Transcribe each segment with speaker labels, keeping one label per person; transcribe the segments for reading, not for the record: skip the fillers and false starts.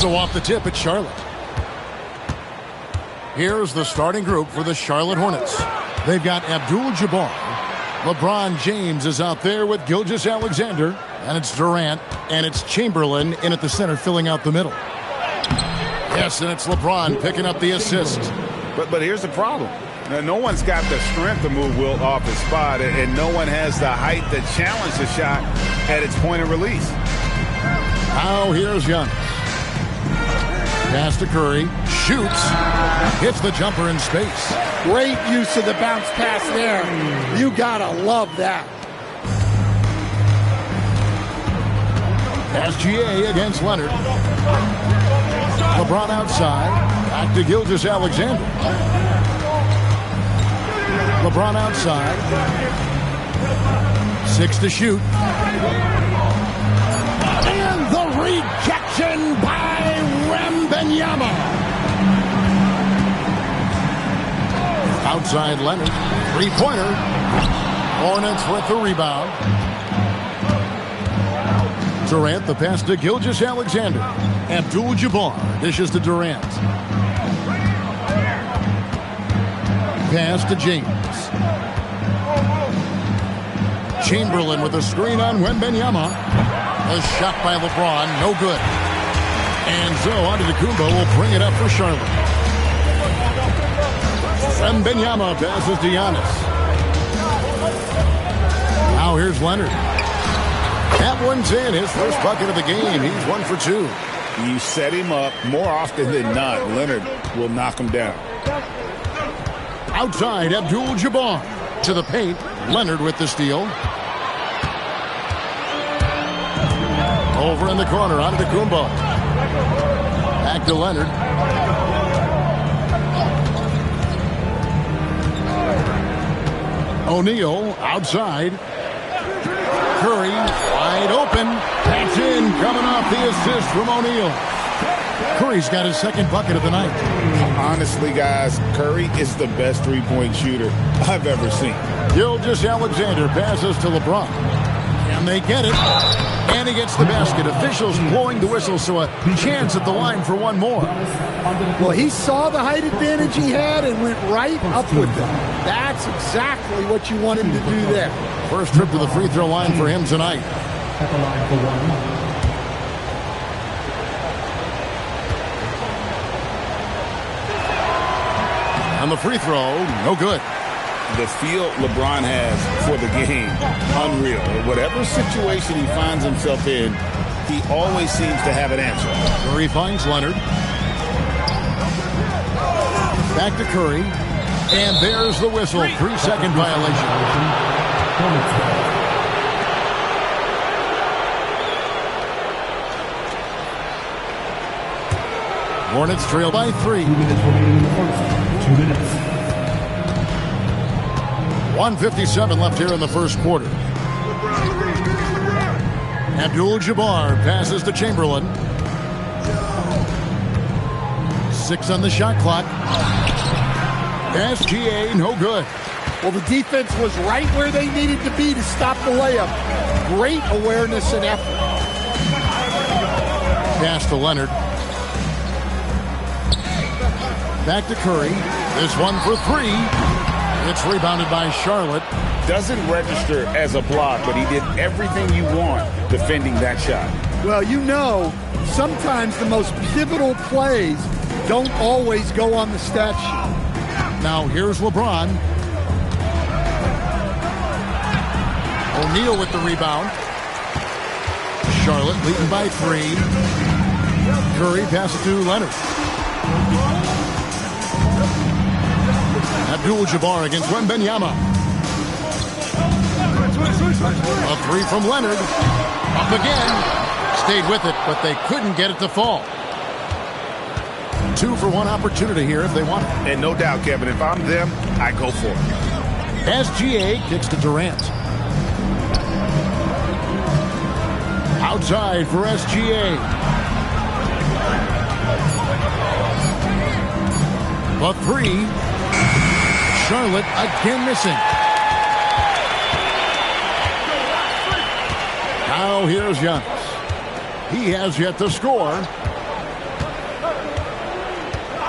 Speaker 1: So off the tip, it's Charlotte. Here's the starting group for the Charlotte Hornets. They've got Abdul-Jabbar. LeBron James is out there with Gilgeous-Alexander. And it's Durant. And it's Chamberlain in at the center, filling out the middle. Yes, and it's LeBron picking up the assist.
Speaker 2: But here's the problem. Now, no one's got the strength to move Wilt off his spot, and no one has the height to challenge the shot at its point of release.
Speaker 1: Now here's Giannis. Pass to Curry. Shoots. Hits the jumper in space.
Speaker 3: Great use of the bounce pass there. You gotta love that.
Speaker 1: SGA against Leonard. LeBron outside. Back to Gilgeous-Alexander. LeBron outside. 6 to shoot. And the rejection by Wembanyama. Outside Leonard. Three-pointer. Hornets with the rebound. Durant, the pass to Gilgeous-Alexander. Abdul-Jabbar dishes to Durant. Pass to James. Chamberlain with a screen on Wembanyama. A shot by LeBron, no good. And so Antetokounmpo will bring it up for Charlotte. Wembanyama passes to Giannis. Now here's Leonard. That one's in, his first bucket of the game. He's 1 for 2.
Speaker 2: You set him up more often than not. Leonard will knock him down.
Speaker 1: Outside, Abdul-Jabbar to the paint. Leonard with the steal. Over in the corner, Antetokounmpo. Back to Leonard. O'Neal outside. Curry wide open. That's in, coming off the assist from O'Neal. Curry's got his second bucket of the night.
Speaker 2: Honestly, guys, Curry is the best three-point shooter I've ever seen.
Speaker 1: Gilgeous-Alexander passes to LeBron. And they get it. And he gets the basket. Officials blowing the whistle, so a chance at the line for one more.
Speaker 3: Well, he saw the height advantage he had and went right up with it. That's exactly what you want him to do there.
Speaker 1: First trip to the free throw line for him tonight.
Speaker 4: At the line for one.
Speaker 1: On the free throw, no good.
Speaker 2: The feel LeBron has for the game, unreal. Whatever situation he finds himself in, he always seems to have an answer.
Speaker 1: Curry finds Leonard. Back to Curry. And there's the whistle. 3-second violation. Hornets trail by 3.
Speaker 4: 2 minutes remaining in the first. 2 minutes.
Speaker 1: 1:57 left here in the first quarter. Abdul-Jabbar passes to Chamberlain. 6 on the shot clock. SGA, no good.
Speaker 3: Well, the defense was right where they needed to be to stop the layup. Great awareness and effort.
Speaker 1: Pass to Leonard. Back to Curry. This one for 3. It's rebounded by Charlotte.
Speaker 2: Doesn't register as a block, but he did everything you want defending that shot.
Speaker 3: Well, you know, sometimes the most pivotal plays don't always go on the stat sheet.
Speaker 1: Now here's LeBron. O'Neal with the rebound. Charlotte leading by 3. Curry passes to Leonard. Abdul-Jabbar against Wembanyama. A 3 from Leonard. Up again. Stayed with it, but they couldn't get it to fall. 2 for 1 opportunity here if they want it.
Speaker 2: And no doubt, Kevin, if I'm them, I go for it.
Speaker 1: SGA kicks to Durant. Outside for SGA. The 3. Charlotte again missing. Now here's Giannis. He has yet to score.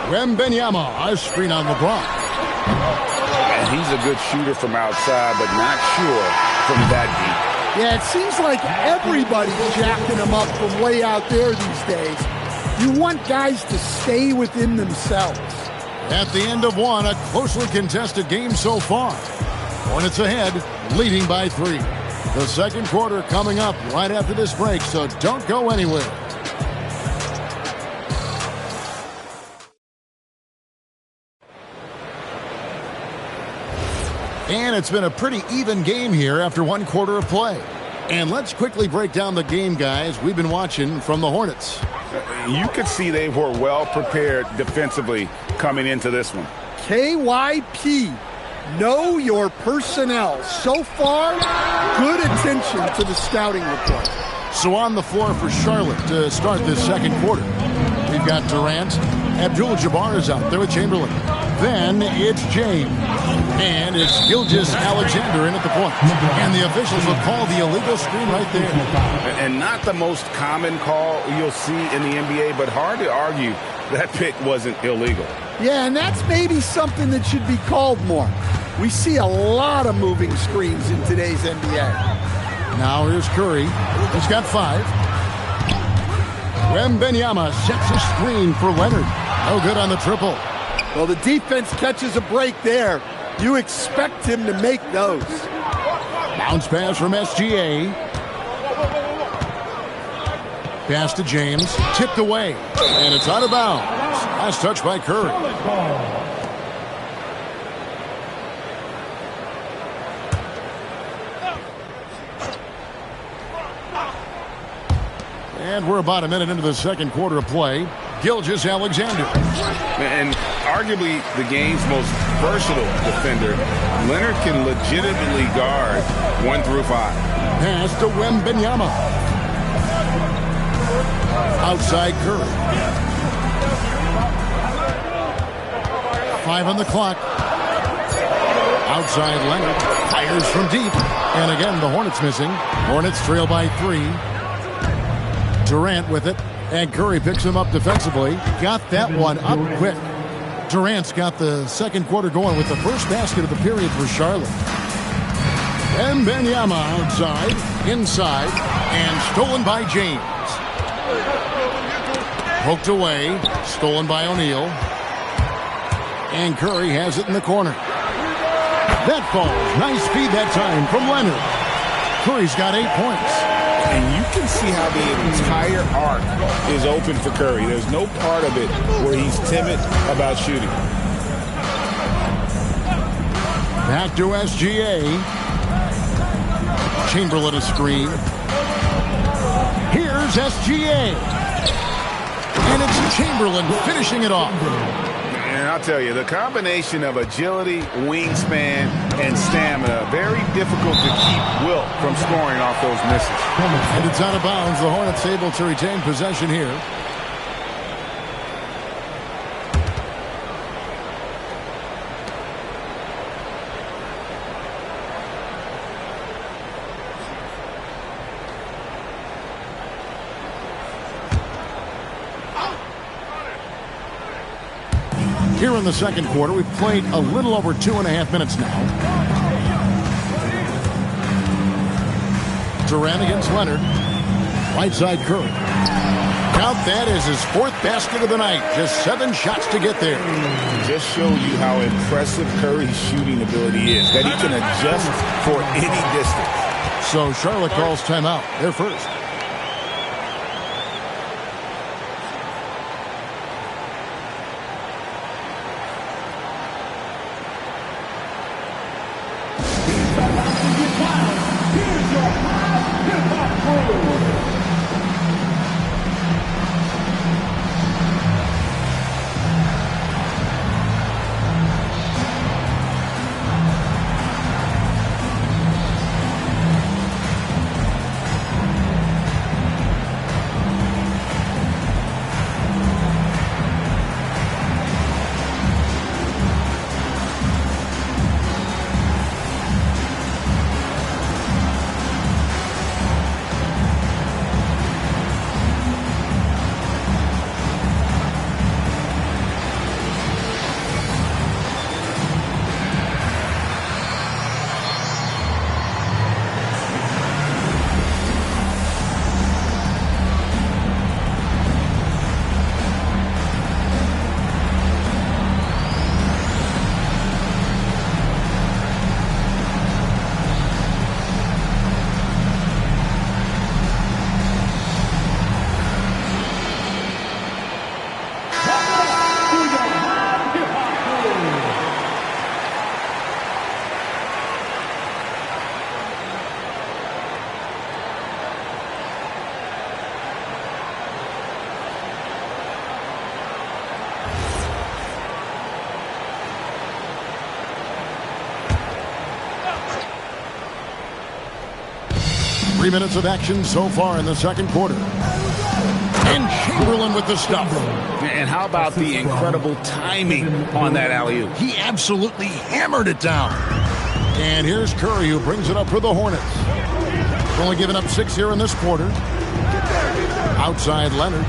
Speaker 1: Wembanyama, a screen on LeBron.
Speaker 2: And he's a good shooter from outside, but not sure from that deep.
Speaker 3: Yeah, it seems like everybody's jacking him up from way out there these days. You want guys to stay within themselves.
Speaker 1: At the end of one, a closely contested game so far. Hornets ahead, leading by 3. The second quarter coming up right after this break, so don't go anywhere. And it's been a pretty even game here after one quarter of play. And let's quickly break down the game, guys, we've been watching from the Hornets.
Speaker 2: You could see they were well prepared defensively coming into this one.
Speaker 3: KYP, know your personnel. So far, good attention to the scouting report.
Speaker 1: So on the floor for Charlotte to start this second quarter, we've got Durant. Abdul-Jabbar is out there with Chamberlain. Then it's James. And it's Gilgeous-Alexander in at the point. And the officials will call the illegal screen right there.
Speaker 2: And not the most common call you'll see in the NBA, but hard to argue that pick wasn't illegal.
Speaker 3: Yeah, and that's maybe something that should be called more. We see a lot of moving screens in today's NBA.
Speaker 1: Now here's Curry. He's got 5. Wembanyama sets a screen for Leonard. No good on the triple.
Speaker 3: Well, the defense catches a break there. You expect him to make those.
Speaker 1: Bounce pass from SGA. Pass to James. Tipped away. And it's out of bounds. Last touch by Curry. And we're about a minute into the second quarter of play. Gilgeous-Alexander.
Speaker 2: And arguably the game's most versatile defender, Leonard can legitimately guard 1 through 5.
Speaker 1: Pass to Wembanyama. Outside Curry. 5 on the clock. Outside Leonard. Fires from deep. And again, the Hornets missing. Hornets trail by 3. Durant with it. And Curry picks him up defensively. Got that one up quick. Durant's got the second quarter going with the first basket of the period for Charlotte. Wembanyama outside, inside, and stolen by James. Poked away, stolen by O'Neal. And Curry has it in the corner. That falls. Nice feed that time from Leonard. Curry's got 8 points.
Speaker 2: And you can see how the entire arc is open for Curry. There's no part of it where he's timid about shooting.
Speaker 1: Back to SGA. Chamberlain a screen. Here's SGA. And it's Chamberlain finishing it off.
Speaker 2: And I'll tell you, the combination of agility, wingspan, and stamina, very difficult to keep Wilt from scoring off those misses.
Speaker 1: And it's out of bounds. The Hornets able to retain possession here. Here in the second quarter, we've played a little over 2.5 minutes now. Durant against Leonard. Right side Curry. Count that as his 4th basket of the night. Just 7 shots to get there.
Speaker 2: Just show you how impressive Curry's shooting ability is, that he can adjust for any distance.
Speaker 1: So Charlotte calls timeout. They're first. 3 minutes of action so far in the second quarter. And Chamberlain with the stuff.
Speaker 2: And how about the incredible timing on that alley-oop?
Speaker 1: He absolutely hammered it down. And here's Curry, who brings it up for the Hornets. Only giving up 6 here in this quarter. Outside Leonard.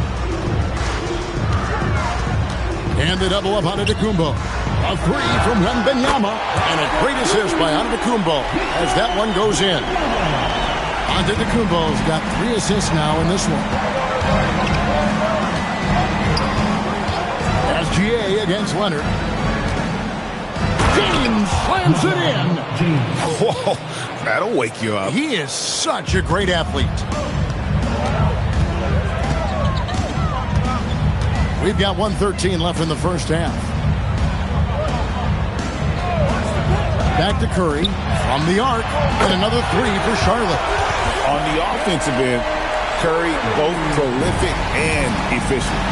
Speaker 1: And the double up Antetokounmpo. A three from Wembanyama. And a great assist by Antetokounmpo as that one goes in. Antetokounmpo's got 3 assists now in this one. SGA against Leonard. James slams it in.
Speaker 2: Whoa, that'll wake you up.
Speaker 1: He is such a great athlete. We've got 1:13 left in the first half. Back to Curry from the arc, and another 3 for Charlotte.
Speaker 2: On the offensive end, Curry both prolific and efficient.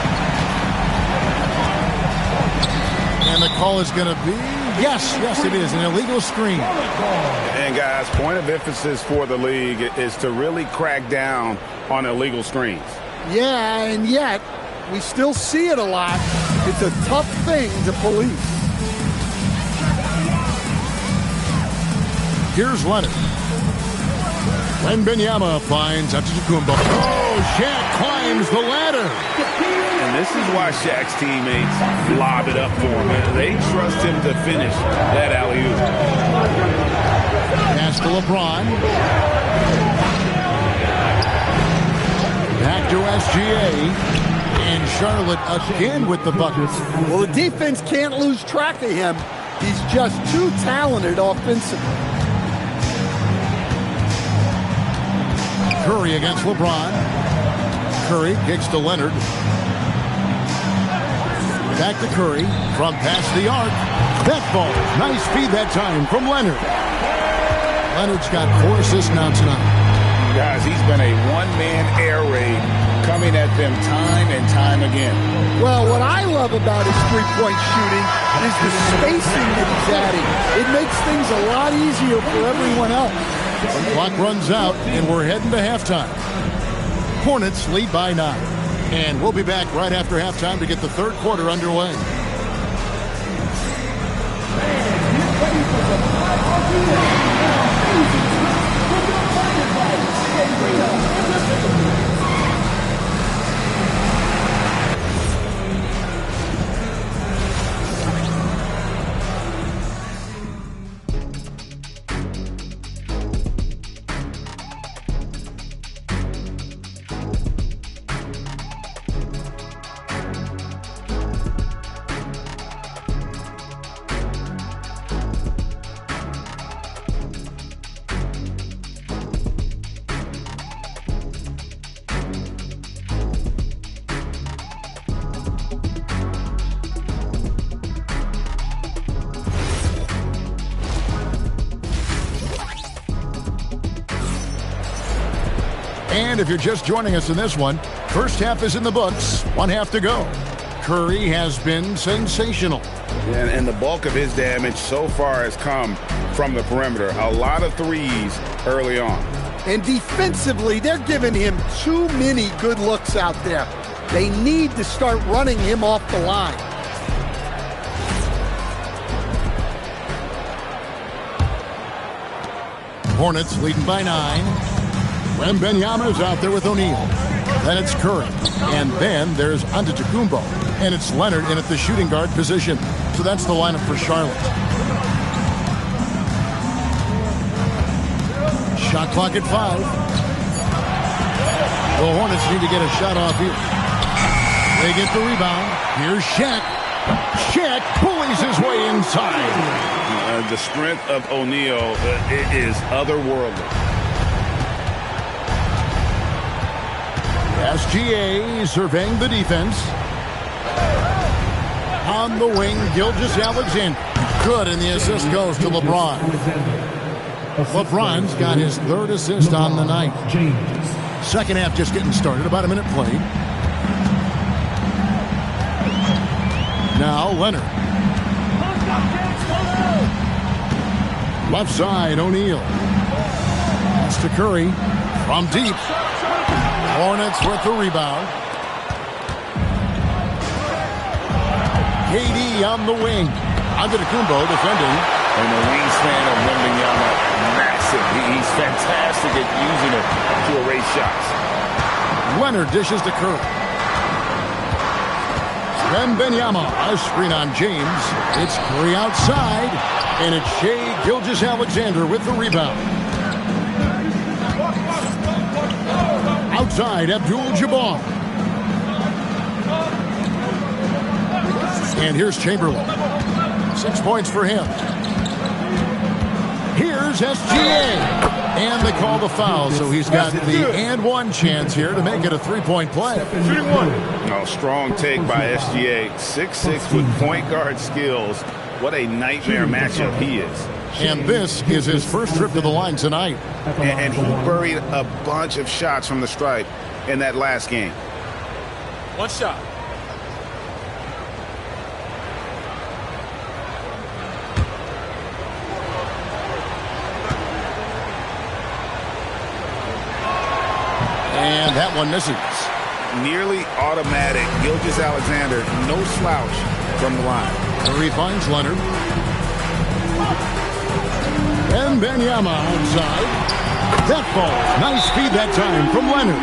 Speaker 1: And the call is going to be, yes, it is, an illegal screen.
Speaker 2: And guys, point of emphasis for the league is to really crack down on illegal screens.
Speaker 3: Yeah, and yet we still see it a lot. It's a tough thing to police.
Speaker 1: Here's Leonard. Wembanyama finds Antetokounmpo. Oh, Shaq climbs the ladder.
Speaker 2: And this is why Shaq's teammates lob it up for him. They trust him to finish that alley-oop.
Speaker 1: Pass to LeBron. Back to SGA. And Charlotte again with the bucket.
Speaker 3: Well, the defense can't lose track of him. He's just too talented offensively.
Speaker 1: Curry against LeBron. Curry kicks to Leonard. Back to Curry from past the arc. That ball. Nice feed that time from Leonard. Leonard's got 4 assists now tonight.
Speaker 2: Guys, he's been a one-man air raid coming at them time and time again.
Speaker 3: Well, what I love about his three-point shooting is the spacing that he's adding. It makes things a lot easier for everyone else.
Speaker 1: The clock runs out, and we're heading to halftime. Hornets lead by 9. And we'll be back right after halftime to get the third quarter underway. And if you're just joining us in this one, first half is in the books, 1 half to go. Curry has been sensational.
Speaker 2: And the bulk of his damage so far has come from the perimeter. A lot of threes early on.
Speaker 3: And defensively, they're giving him too many good looks out there. They need to start running him off the line.
Speaker 1: Hornets leading by 9. Wembanyama's out there with O'Neal. Then it's Curry. And then there's Antetokounmpo. And it's Leonard in at the shooting guard position. So that's the lineup for Charlotte. Shot clock at 5. The Hornets need to get a shot off here. They get the rebound. Here's Shaq. Shaq bullies his way inside.
Speaker 2: The strength of O'Neal is otherworldly.
Speaker 1: SGA surveying the defense. On the wing, Gilgeous-Alexander. Good, and the assist goes to LeBron. LeBron's got his 3rd assist on the night. Second half just getting started, about a minute played. Now Leonard. Left side, O'Neal. Pass to Curry. From deep. Hornets with the rebound. KD on the wing. Antetokounmpo defending.
Speaker 2: And the wingspan of Wembanyama, massive. He's fantastic at using it to erase shots.
Speaker 1: Leonard dishes to Curry. Wembanyama, a screen on James. It's Curry outside, and it's Shai Gilgeous-Alexander with the rebound. Outside, Abdul-Jabbar. And here's Chamberlain. 6 points for him. Here's SGA. And they call the foul, so he's got the and one chance here to make it a three-point play.
Speaker 2: Shooting one. Oh, strong take by SGA. 6'6" with point guard skills. What a nightmare matchup he is.
Speaker 1: And this is his first trip to the line tonight.
Speaker 2: And he buried a bunch of shots from the stripe in that last game.
Speaker 5: One shot.
Speaker 1: And that one misses.
Speaker 2: Nearly automatic. Gilgeous-Alexander, no slouch from the line.
Speaker 1: Curry finds Leonard. And Wembanyama outside. That ball. Nice speed that time from Leonard.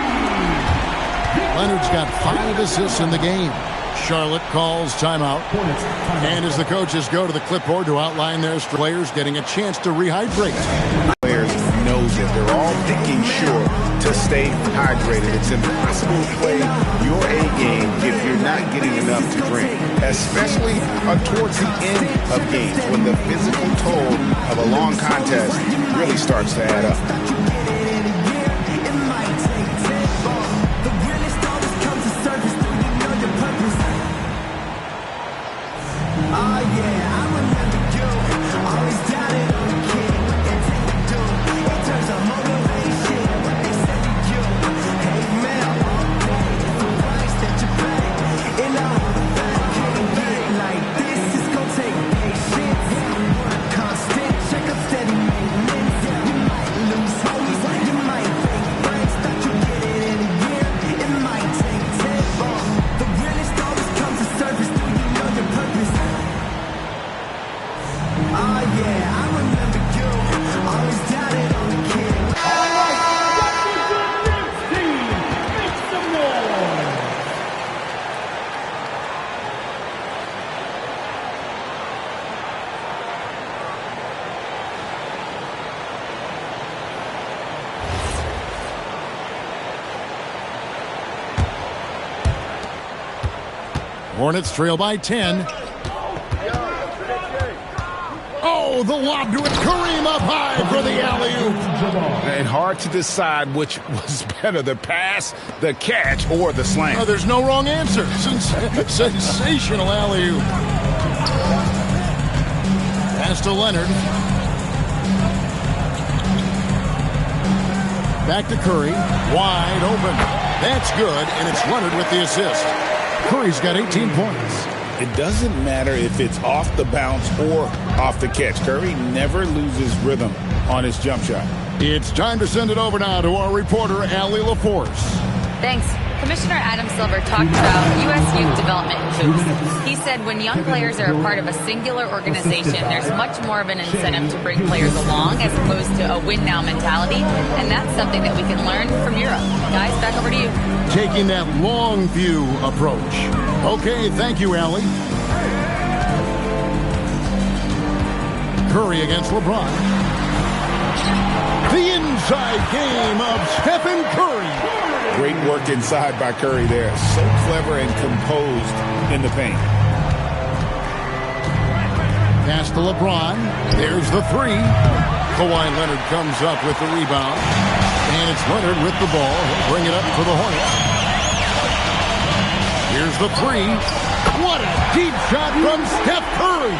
Speaker 1: Leonard's got 5 assists in the game. Charlotte calls timeout. And as the coaches go to the clipboard to outline their players getting a chance to rehydrate.
Speaker 2: Players knows it. They're all making sure to stay hydrated. It's impossible to play your A game if you're not getting enough to drink, especially towards the end of games when the physical toll of a long contest really starts to add up.
Speaker 1: Hornets trail by 10. Oh, the lob to it. Kareem up high for the alley-oop.
Speaker 2: And hard to decide which was better, the pass, the catch, or the slam.
Speaker 1: Oh, there's no wrong answer. Sensational alley-oop. Pass to Leonard. Back to Curry. Wide open. That's good, and it's Leonard with the assist. Curry's got 18 points.
Speaker 2: It doesn't matter if it's off the bounce or off the catch. Curry never loses rhythm on his jump shot.
Speaker 1: It's time to send it over now to our reporter, Allie LaForce.
Speaker 6: Thanks. Commissioner Adam Silver talked about U.S. youth development in hoops. He said when young players are a part of a singular organization, there's much more of an incentive to bring players along as opposed to a win-now mentality, and that's something that we can learn from Europe. Guys, back over to you.
Speaker 1: Taking that long view approach. Okay, thank you, Allie. Curry against LeBron. The inside game of Stephen Curry.
Speaker 2: Great work inside by Curry there. So clever and composed in the paint.
Speaker 1: Pass to LeBron. There's the three. Kawhi Leonard comes up with the rebound. And it's Leonard with the ball. He'll bring it up for the Hornets. Here's the three. What a deep shot from Steph Curry.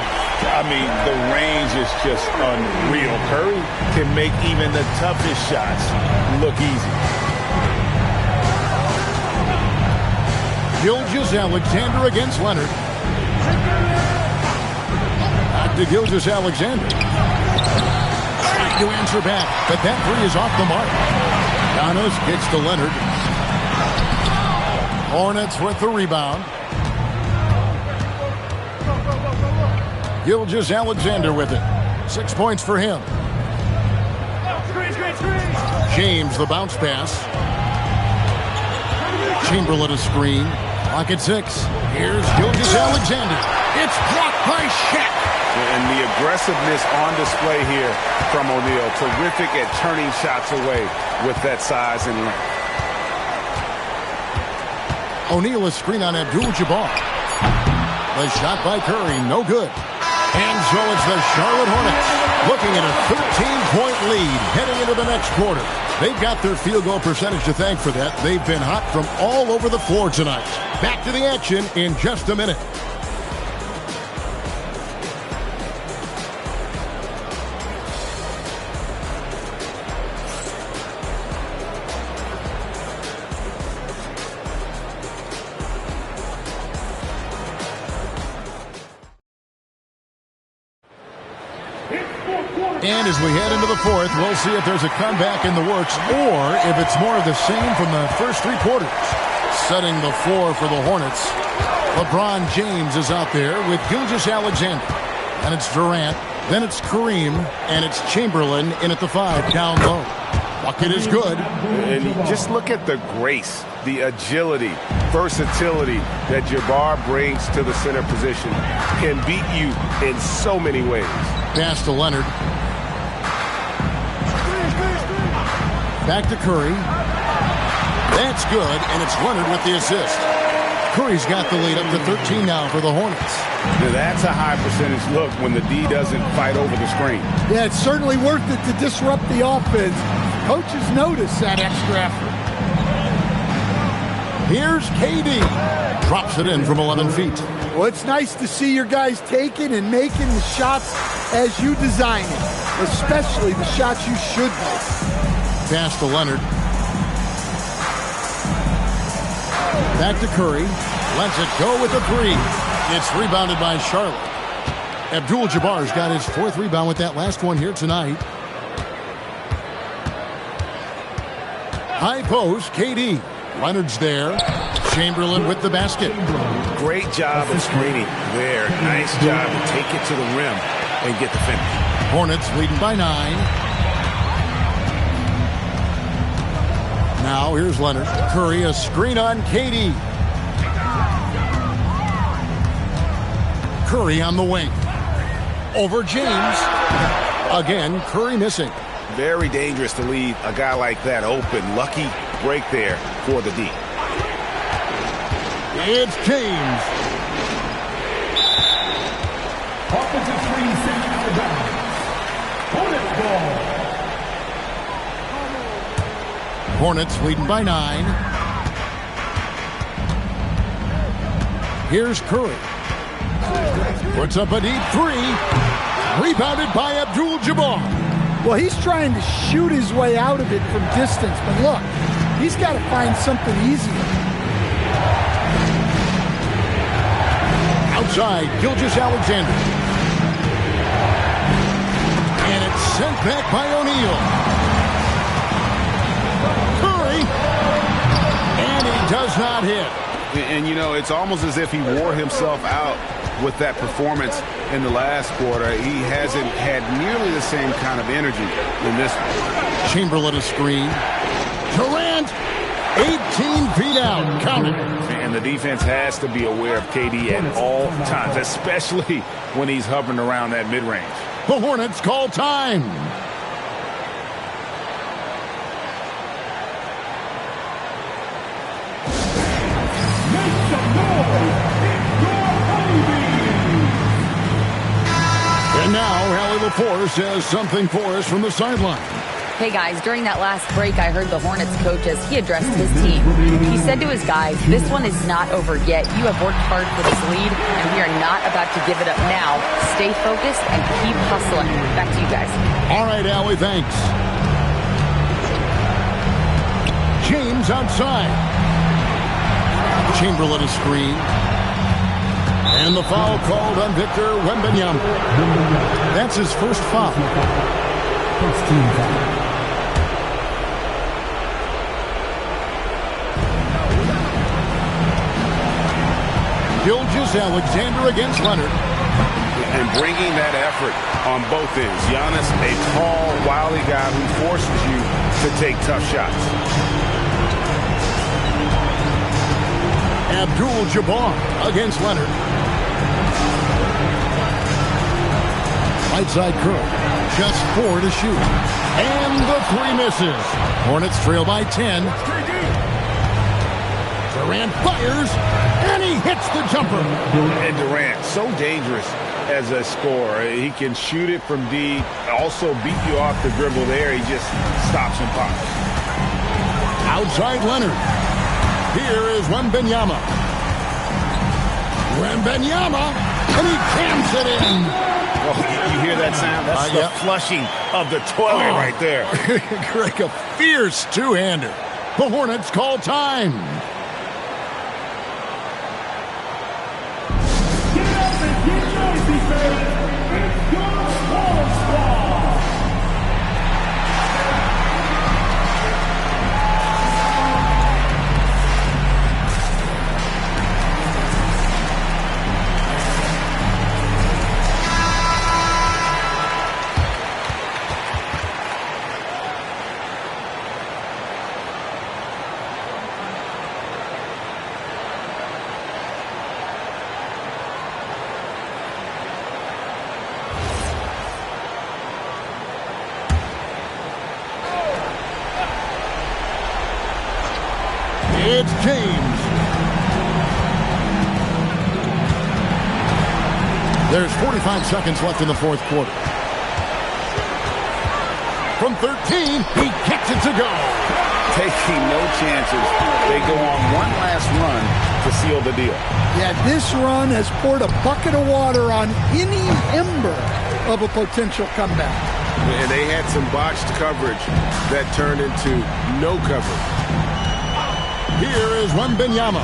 Speaker 2: I mean, the range is just unreal. Curry can make even the toughest shots look easy.
Speaker 1: Gilgeous-Alexander against Leonard. Back to Gilgeous-Alexander. Trying to answer back, but that three is off the mark. Giannis gets to Leonard. Hornets with the rebound. Gilgeous-Alexander with it. 6 points for him. James, the bounce pass. Chamberlain a screen. Clock at 6. Here's Gilgeous-Alexander. It's blocked by Shaq.
Speaker 2: And the aggressiveness on display here from O'Neal. Terrific at turning shots away with that size and length.
Speaker 1: O'Neal a screen on Abdul-Jabbar. The shot by Curry, no good. And so it's the Charlotte Hornets looking at a 13-point lead heading into the next quarter. They've got their field goal percentage to thank for that. They've been hot from all over the floor tonight. Back to the action in just a minute. And as we head into the fourth, we'll see if there's a comeback in the works or if it's more of the same from the first 3 quarters. Setting the floor for the Hornets, LeBron James is out there with Gilgeous-Alexander. And it's Durant, then it's Kareem, and it's Chamberlain in at the 5 down low. Bucket is good.
Speaker 2: And just look at the grace, the agility, versatility that Jabbar brings to the center position. Can beat you in so many ways.
Speaker 1: Pass to Leonard. Back to Curry. That's good, and it's Leonard with the assist. Curry's got the lead up to 13 now for the Hornets.
Speaker 2: Now that's a high percentage look when the D doesn't fight over the screen.
Speaker 3: Yeah, it's certainly worth it to disrupt the offense. Coaches notice that extra effort.
Speaker 1: Here's KD. Drops it in from 11 feet.
Speaker 3: Well, it's nice to see your guys taking and making the shots as you design it, especially the shots you should make.
Speaker 1: Pass to Leonard. Back to Curry. Lets it go with a 3. It's rebounded by Charlotte. Abdul-Jabbar's got his 4th rebound with that last one here tonight. High post, KD. Leonard's there. Chamberlain with the basket.
Speaker 2: Great job of screening there. Nice job to take it to the rim and get the finish.
Speaker 1: Hornets leading by 9. Now here's Leonard. Curry a screen on KD. Curry on the wing. Over James. Again, Curry missing.
Speaker 2: Very dangerous to leave a guy like that open. Lucky break there for the D.
Speaker 1: It's James.
Speaker 4: Offensive screen sent out of bounds. Hornets ball.
Speaker 1: Hornets leading by 9. Here's Curry. Puts up a deep 3. Rebounded by Abdul-Jabbar.
Speaker 3: Well, he's trying to shoot his way out of it from distance, but look, he's got to find something easier.
Speaker 1: Outside, Gilgeous-Alexander. And it's sent back by O'Neal. And he does not hit.
Speaker 2: And, you know, it's almost as if he wore himself out with that performance in the last quarter. He hasn't had nearly the same kind of energy in this one.
Speaker 1: Chamberlain a screen. Durant, 18 feet out. Count it.
Speaker 2: And the defense has to be aware of KD at all times, especially when he's hovering around that mid-range.
Speaker 1: The Hornets call time. And now, Hallie LaForce says something for us from the sideline.
Speaker 6: Hey guys, during that last break, I heard the Hornets coach as he addressed his team. He said to his guys, this one is not over yet. You have worked hard for this lead, and we are not about to give it up now. Stay focused and keep hustling. Back to you guys.
Speaker 1: All right, Allie, thanks. James outside. Chamberlain a screen. And the foul called on Victor Wembanyama. That's his first foul.
Speaker 4: First team foul.
Speaker 1: Gilgeous Alexander against Leonard.
Speaker 2: And bringing that effort on both ends. Giannis, a tall, wily guy who forces you to take tough shots.
Speaker 1: Abdul-Jabbar against Leonard. Right side Curry. Just 4 to shoot. And the 3 misses. Hornets trail by 10. Durant fires, and he hits the jumper.
Speaker 2: And Durant, so dangerous as a scorer. He can shoot it from deep, also beat you off the dribble there. He just stops and pops.
Speaker 1: Outside Leonard. Here is Wembanyama. Wembanyama, and he cams it in.
Speaker 2: Oh, you hear that sound? That's the flushing of the toilet right there.
Speaker 1: Greg, a fierce two-hander. The Hornets call time.
Speaker 4: Get up and get noisy, fans. It's your Sports Squad.
Speaker 1: It's James. There's 45 seconds left in the fourth quarter. From 13, he kicks it to go.
Speaker 2: Taking no chances. They go on one last run to seal the deal.
Speaker 3: Yeah, this run has poured a bucket of water on any ember of a potential comeback.
Speaker 2: And they had some botched coverage that turned into no coverage.
Speaker 1: Here is Wembanyama.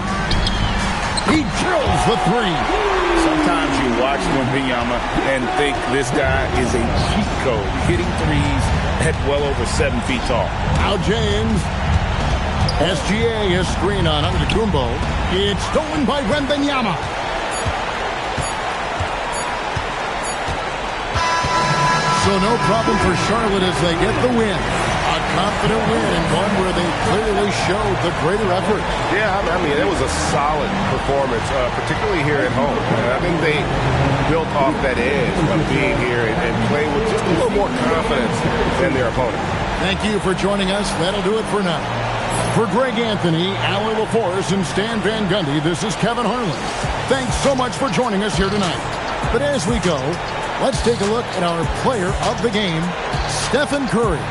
Speaker 1: He drills the 3.
Speaker 2: Sometimes you watch Wembanyama and think this guy is a cheat code, hitting threes at well over 7 feet tall.
Speaker 1: Now James. SGA is screen on Antetokounmpo. It's stolen by Wembanyama. So no problem for Charlotte as they get the win. A confident win and one where they clearly showed the greater effort.
Speaker 7: Yeah, I mean, it was a solid performance, particularly here at home. And I think they built off that edge of being here and playing with just a little more confidence than their opponent.
Speaker 1: Thank you for joining us. That'll do it for now. For Greg Anthony, Allie LaForce, and Stan Van Gundy, this is Kevin Harlan. Thanks so much for joining us here tonight. But as we go, let's take a look at our player of the game, Stephen Curry.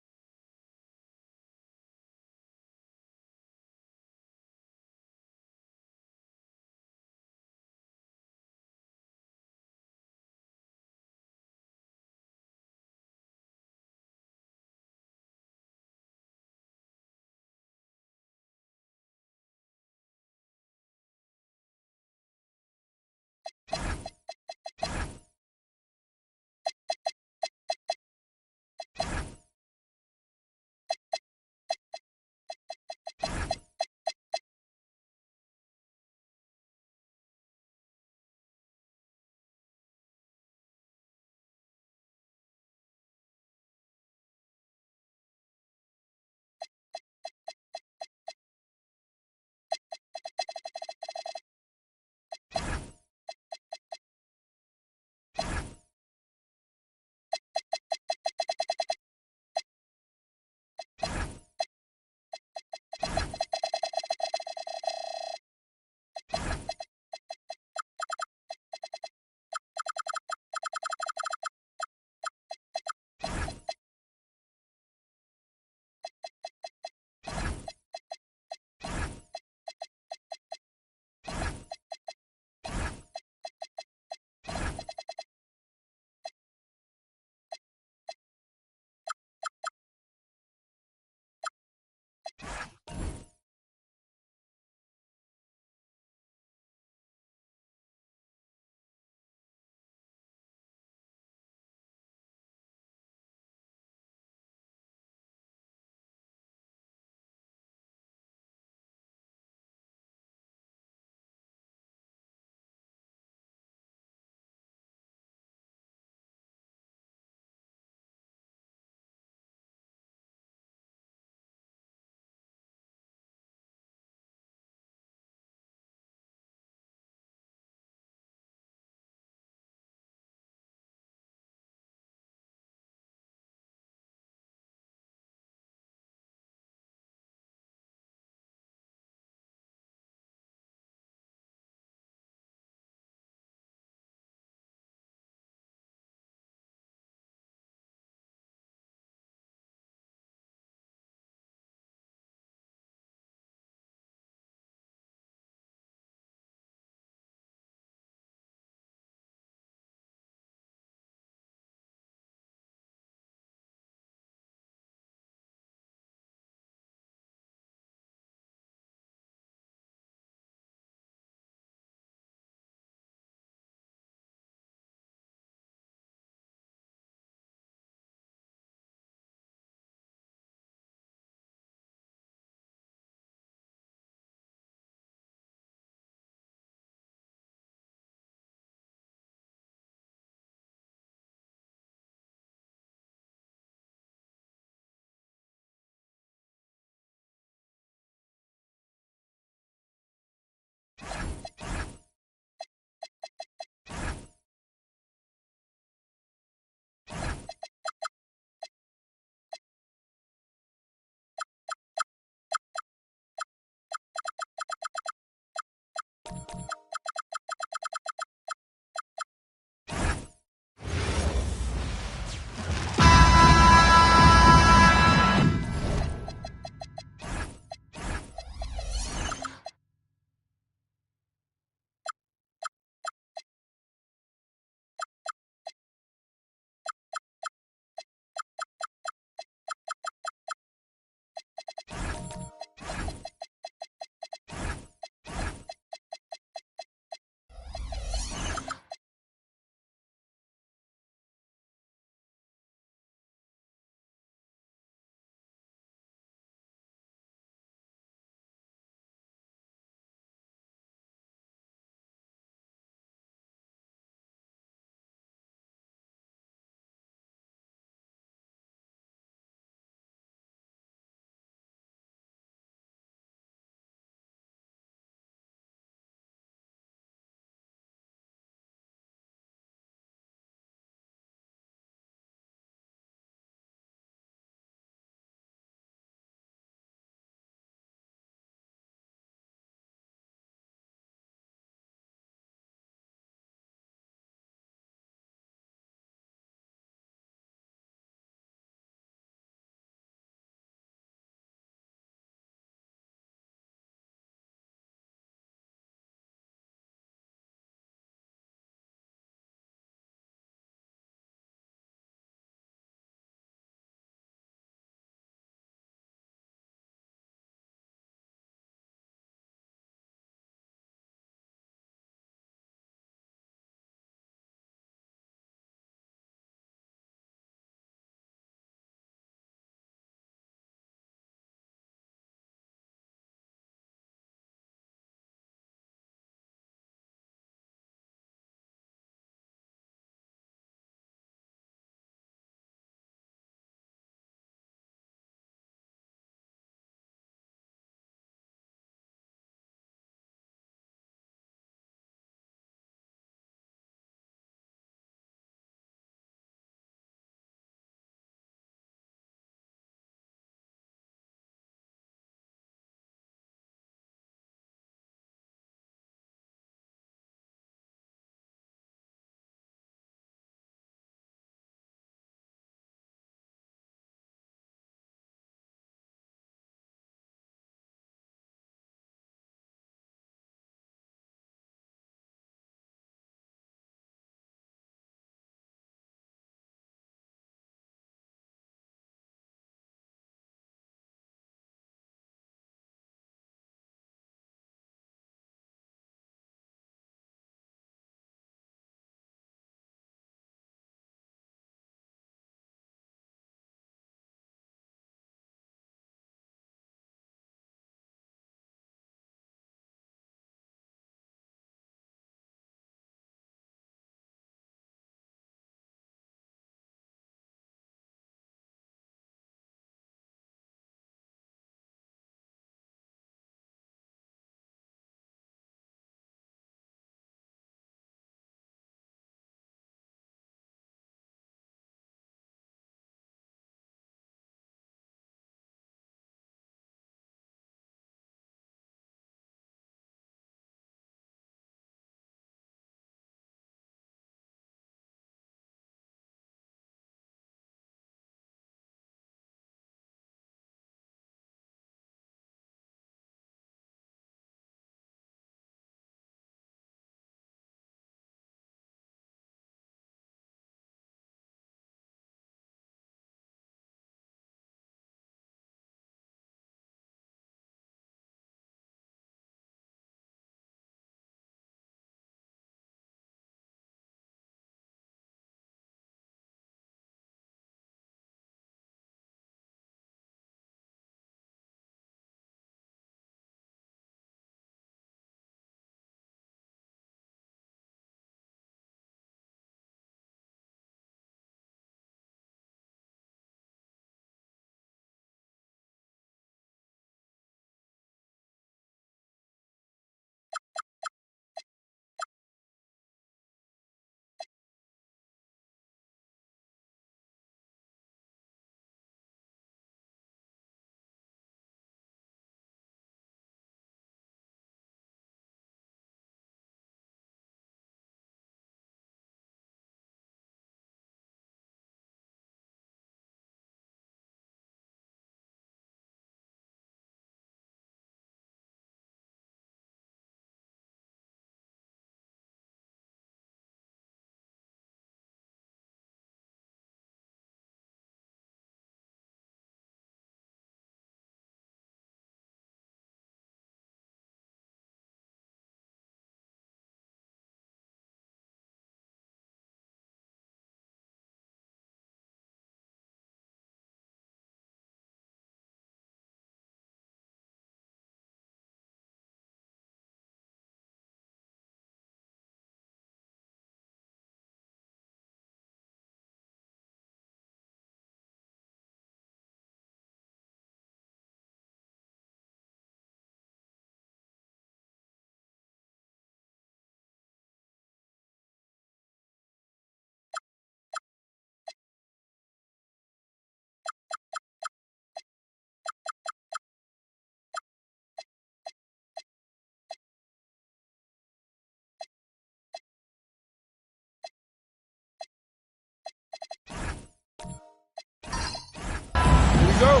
Speaker 7: go.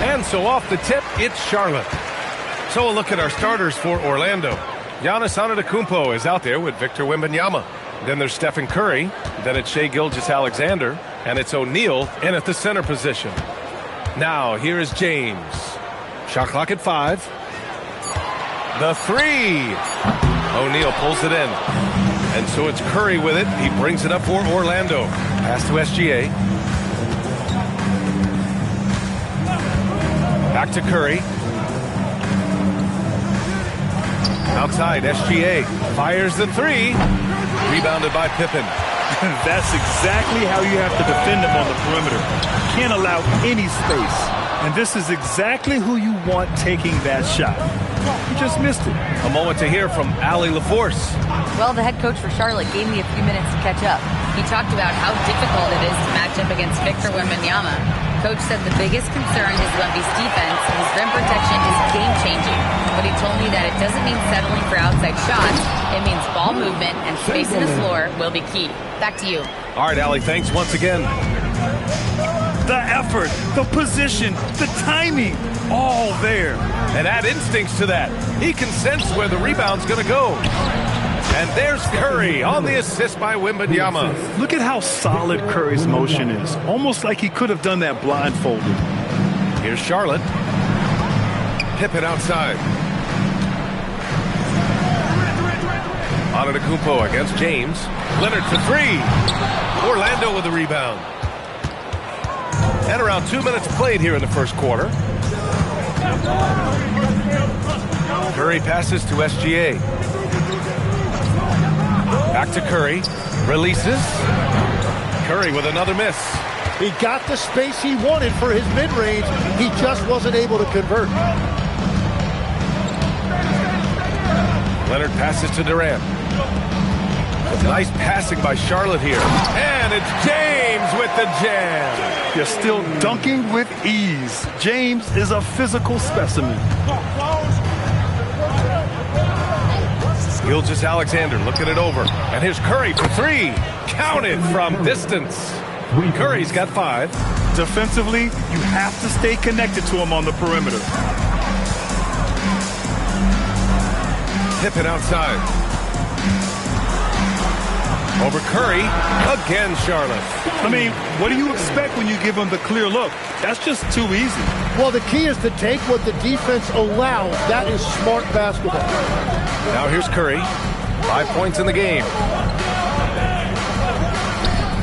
Speaker 7: And so off the tip, it's Charlotte. So a look at our starters for Orlando. Giannis Antetokounmpo is out there with Victor Wembanyama. Then there's Stephen Curry. Then it's Shai Gilgeous-Alexander. And it's O'Neal in at the center position. Now, here is James. Shot clock at 5. The 3. O'Neal pulls it in. And so it's Curry with it. He brings it up for Orlando. Pass to SGA. Back to Curry. Outside, SGA fires the 3. Rebounded by Pippen.
Speaker 8: That's exactly how you have to defend him on the perimeter. Can't allow any space. And this is exactly who you want taking that shot. He just missed it.
Speaker 7: A moment to hear from Allie LaForce.
Speaker 6: Well, the head coach for Charlotte gave me a few minutes to catch up. He talked about how difficult it is to match up against Victor Wembanyama. Coach said the biggest concern is Wemby's defense, and his rim protection is game-changing. But he told me that it doesn't mean settling for outside shots. It means ball movement and spacing the floor will be key. Back to you.
Speaker 7: All right, Allie, thanks once again.
Speaker 8: The effort, the position, the timing, all there.
Speaker 7: And add instincts to that. He can sense where the rebound's going to go. And there's Curry on the assist by Wembanyama.
Speaker 8: Look at how solid Curry's motion is. Almost like he could have done that blindfolded.
Speaker 7: Here's Charlotte. Pippen outside. Antetokounmpo against James. Leonard for 3. Orlando with the rebound. And around 2 minutes played here in the first quarter. Curry passes to SGA. Back to Curry. Releases. Curry with another miss.
Speaker 3: He got the space he wanted for his mid-range. He just wasn't able to convert.
Speaker 7: Leonard passes to Durant. Nice passing by Charlotte here. And it's James with the jam.
Speaker 8: You're still dunking with ease. James is a physical specimen.
Speaker 7: Gilgeous-Alexander looking it over. And here's Curry for 3. Counted from distance. Curry's got 5.
Speaker 8: Defensively, you have to stay connected to him on the perimeter.
Speaker 7: Pippen outside. Over Curry. Again, Charlotte.
Speaker 8: I mean, what do you expect when you give him the clear look? That's just too easy.
Speaker 3: Well, the key is to take what the defense allows. That is smart basketball.
Speaker 7: Now here's Curry. 5 points in the game.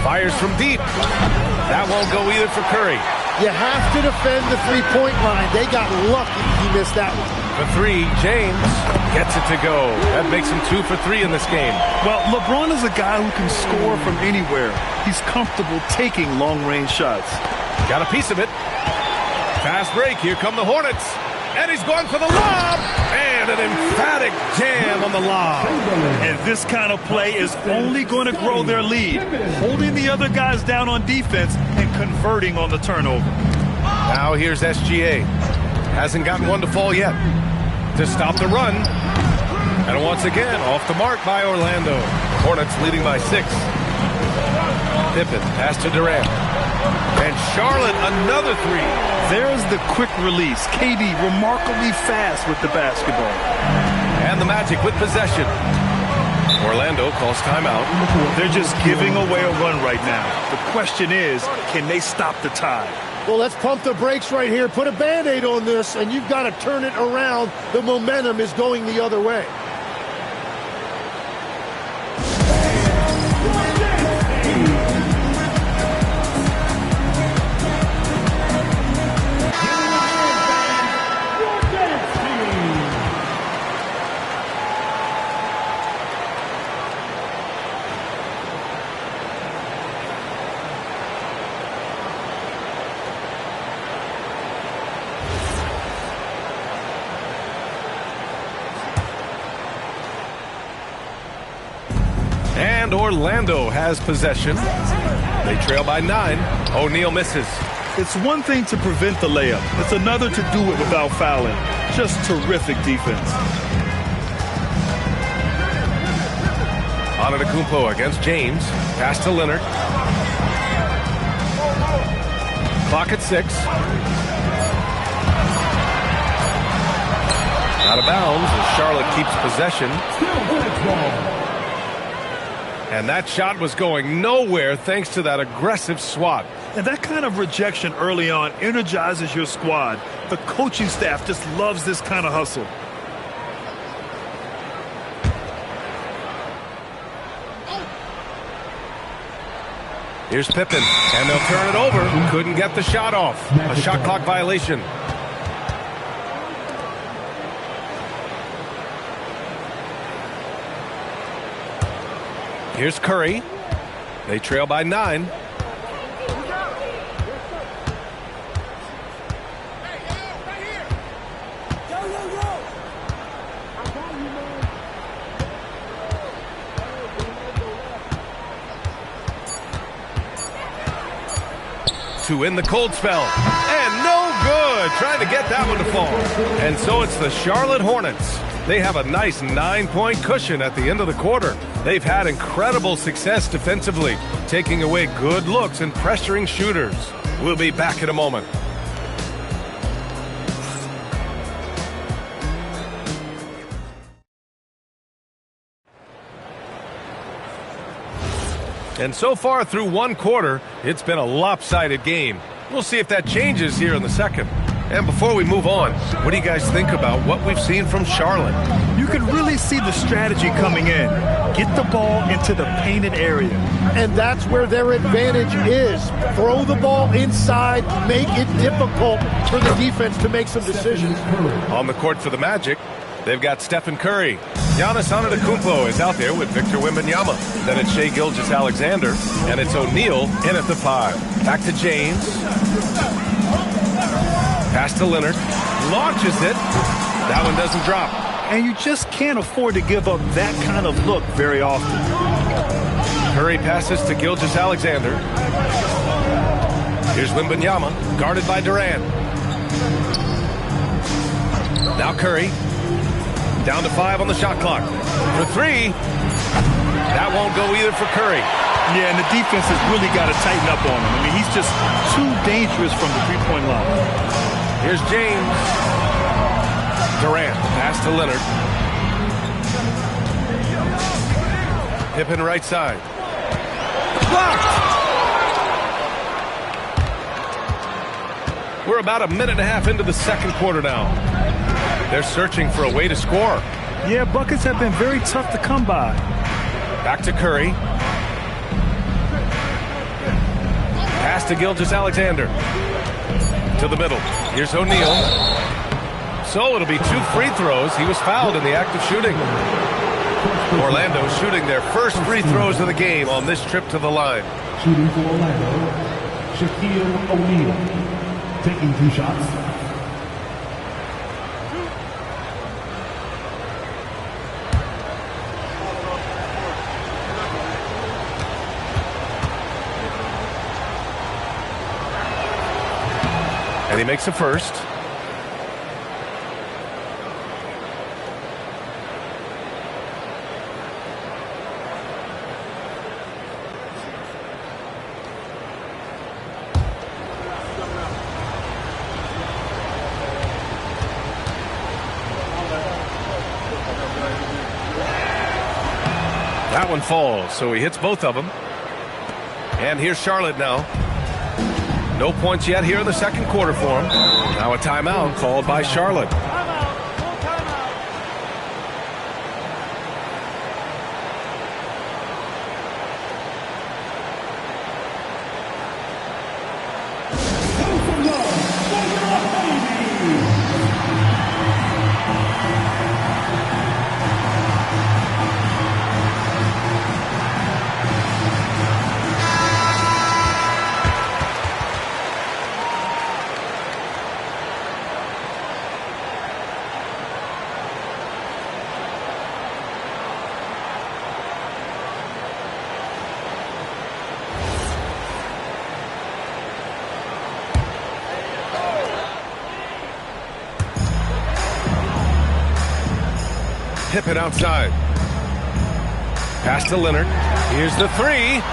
Speaker 7: Fires from deep. That won't go either for Curry.
Speaker 3: You have to defend the three-point line. They got lucky he missed that one.
Speaker 7: For 3, James gets it to go. That makes him 2 for 3 in this game.
Speaker 8: Well, LeBron is a guy who can score from anywhere. He's comfortable taking long-range shots.
Speaker 7: Got a piece of it. Fast break. Here come the Hornets. And he's going for the lob. And an emphatic jam on the lob.
Speaker 8: And this kind of play is only going to grow their lead. Holding the other guys down on defense and converting on the turnover.
Speaker 7: Now here's SGA. Hasn't gotten one to fall yet. To stop the run. And once again, off the mark by Orlando. Hornets leading by 6. Pippen, pass to Durant. And Charlotte, another 3.
Speaker 8: There's the quick release. KD remarkably fast with the basketball.
Speaker 7: And the Magic with possession. Orlando calls timeout.
Speaker 8: They're just giving away a run right now. The question is, can they stop the tide?
Speaker 3: Well, let's pump the brakes right here. Put a Band-Aid on this, and you've got to turn it around. The momentum is going the other way.
Speaker 7: And Orlando has possession. They trail by 9. O'Neal misses.
Speaker 8: It's one thing to prevent the layup. It's another to do it without fouling. Just terrific defense.
Speaker 7: Antetokounmpo against James. Pass to Leonard. Clock at 6. Out of bounds as Charlotte keeps possession. And that shot was going nowhere thanks to that aggressive swat.
Speaker 8: And that kind of rejection early on energizes your squad. The coaching staff just loves this kind of hustle.
Speaker 7: Here's Pippen, and they'll turn it over. Couldn't get the shot off. A shot clock violation. Here's Curry. They trail by 9. To win the cold spell. And no good. Trying to get that one to fall. And so it's the Charlotte Hornets. They have a nice 9-point cushion at the end of the quarter. They've had incredible success defensively, taking away good looks and pressuring shooters. We'll be back in a moment. And so far through one quarter, it's been a lopsided game. We'll see if that changes here in the second. And before we move on, what do you guys think about what we've seen from Charlotte?
Speaker 8: You can really see the strategy coming in. Get the ball into the painted area.
Speaker 3: And that's where their advantage is. Throw the ball inside, make it difficult for the defense to make some decisions.
Speaker 7: On the court for the Magic, they've got Stephen Curry. Giannis Antetokounmpo is out there with Victor Wembanyama. Then it's Shai Gilgeous-Alexander, and it's O'Neal in at the 5. Back to James. Pass to Leonard. Launches it. That one doesn't drop.
Speaker 8: And you just can't afford to give up that kind of look very often.
Speaker 7: Curry passes to Gilgeous-Alexander. Here's Wembanyama, guarded by Durant. Now Curry. Down to 5 on the shot clock. For 3. That won't go either for Curry.
Speaker 8: Yeah, and the defense has really got to tighten up on him. I mean, he's just too dangerous from the three-point line.
Speaker 7: Here's James. Durant, pass to Leonard. Pippen right side. Blocked! We're about a minute and a half into the second quarter now. They're searching for a way to score.
Speaker 8: Yeah, buckets have been very tough to come by.
Speaker 7: Back to Curry. Pass to Gilgeous-Alexander. To the middle. Here's O'Neal. So it'll be 2 free throws. He was fouled in the act of shooting. Orlando shooting their first free throws of the game on this trip to the line.
Speaker 4: Shooting for Orlando, Shaquille O'Neal. Taking 2 shots.
Speaker 7: And he makes a first. That one falls, so he hits both of them. And here's Charlotte now. No points yet here in the second quarter for him. Now a timeout called by Charlotte. Pippen outside. Pass to Leonard. Here's the 3.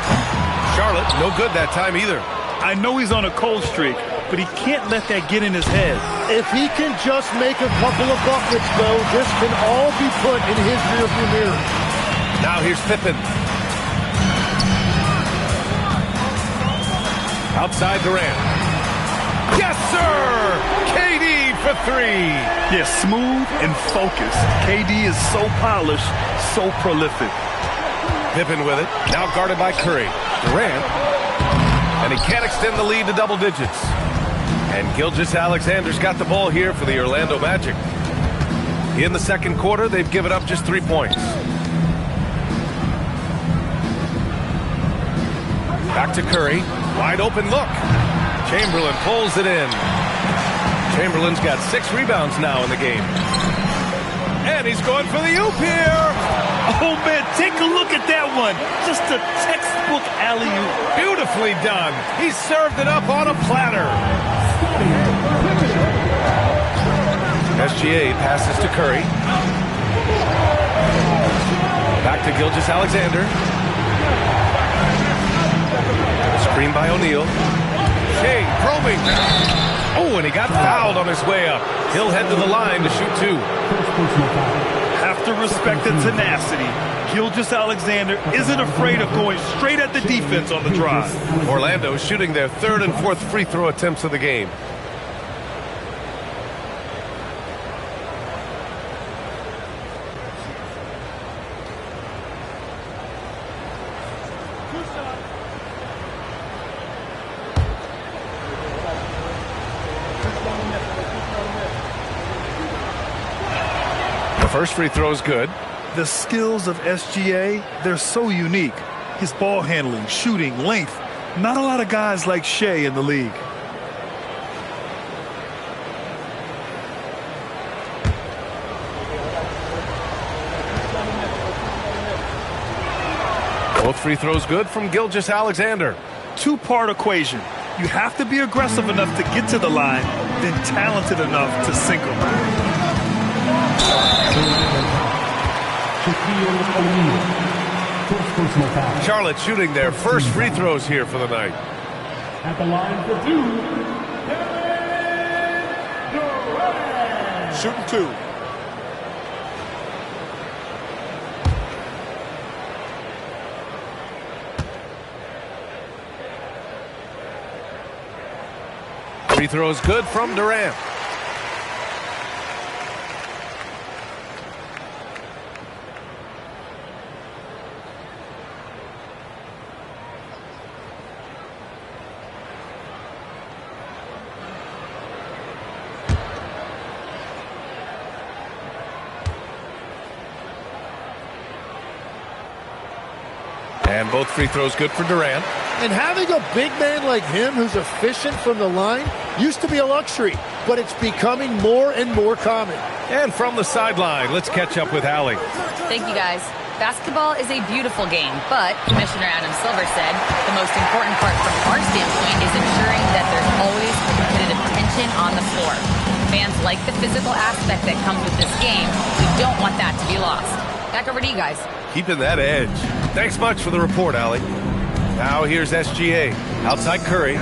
Speaker 7: Charlotte, no good that time either.
Speaker 8: I know he's on a cold streak, but he can't let that get in his head.
Speaker 3: If he can just make a couple of buckets, though, this can all be put in his rearview mirror.
Speaker 7: Now here's Pippen. Outside Durant. Yes, sir! KD for three.
Speaker 8: Yeah, smooth and focused. KD is so polished, so prolific.
Speaker 7: Pippen with it. Now guarded by Curry. Durant. And he can't extend the lead to double digits. And Gilgeous-Alexander's got the ball here for the Orlando Magic. In the second quarter, they've given up just 3 points. Back to Curry. Wide open look. Chamberlain pulls it in. Chamberlain's got 6 rebounds now in the game. And he's going for the oop here.
Speaker 8: Oh, man, take a look at that one. Just a textbook alley-oop.
Speaker 7: Beautifully done. He served it up on a platter. SGA passes to Curry. Back to Gilgeous-Alexander. Screen by O'Neal. Shea probing. Oh, and he got fouled on his way up. He'll head to the line to shoot 2.
Speaker 8: Have to respect the tenacity. Gilgeous-Alexander isn't afraid of going straight at the defense on the drive.
Speaker 7: Orlando shooting their 3rd and 4th free throw attempts of the game. First free throw is good.
Speaker 8: The skills of SGA, they're so unique. His ball handling, shooting, length. Not a lot of guys like Shea in the league.
Speaker 7: Both free throws good from Gilgeous-Alexander.
Speaker 8: 2-part equation. You have to be aggressive enough to get to the line, then talented enough to sink them.
Speaker 7: Charlotte shooting their first free throws here for the night.
Speaker 4: At the line for 2,
Speaker 5: Shooting 2.
Speaker 7: Free throws good from Durant. And both free throws good for Durant.
Speaker 3: And having a big man like him who's efficient from the line used to be a luxury, but it's becoming more and more common.
Speaker 7: And from the sideline, let's catch up with Allie.
Speaker 6: Thank you, guys. Basketball is a beautiful game, but Commissioner Adam Silver said the most important part from our standpoint is ensuring that there's always competitive tension on the floor. Fans like the physical aspect that comes with this game. We don't want that to be lost. Back over to you guys.
Speaker 7: Keeping that edge. Thanks much for the report, Allie. Now here's SGA. Outside Curry.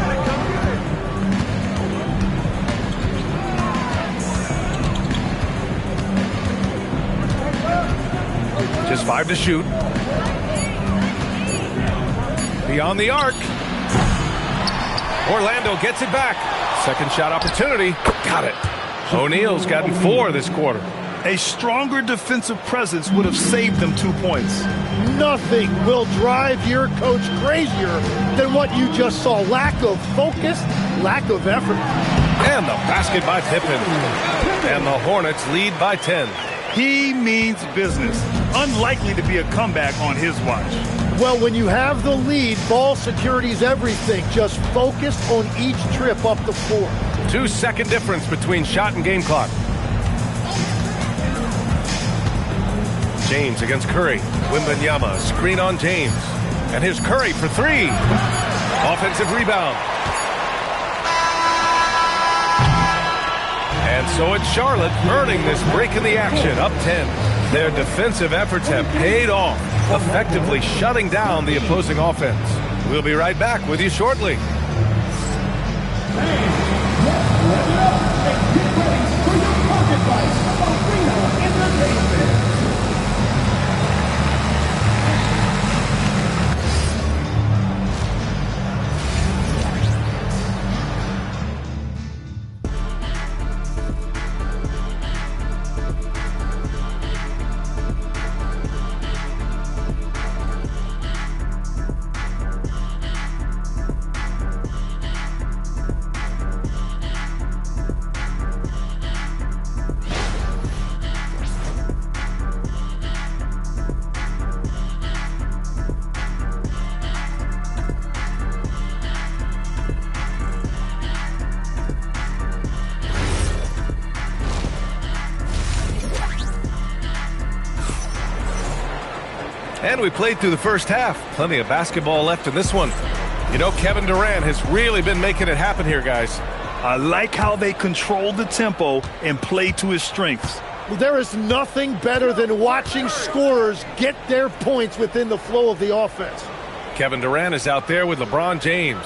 Speaker 7: Just 5 to shoot. Beyond the arc. Orlando gets it back. Second shot opportunity. Got it. O'Neal's gotten 4 this quarter.
Speaker 8: A stronger defensive presence would have saved them 2 points.
Speaker 3: Nothing will drive your coach crazier than what you just saw. Lack of focus, lack of effort.
Speaker 7: And the basket by Pippen. And the Hornets lead by 10.
Speaker 8: He means business. Unlikely to be a comeback on his watch.
Speaker 3: Well, when you have the lead, ball security is everything. Just focus on each trip up the floor.
Speaker 7: 2-second difference between shot and game clock. James against Curry. Wembanyama, screen on James. And here's Curry for 3. Offensive rebound. And so it's Charlotte earning this break in the action, up 10. Their defensive efforts have paid off, effectively shutting down the opposing offense. We'll be right back with you shortly.
Speaker 4: Wrap it up and get ready for your pocket fight of Arena Entertainment.
Speaker 7: And we played through the first half. Plenty of basketball left in this one. You know, Kevin Durant has really been making it happen here, guys.
Speaker 8: I like how they control the tempo and play to his strengths.
Speaker 3: Well, there is nothing better than watching scorers get their points within the flow of the offense.
Speaker 7: Kevin Durant is out there with LeBron James.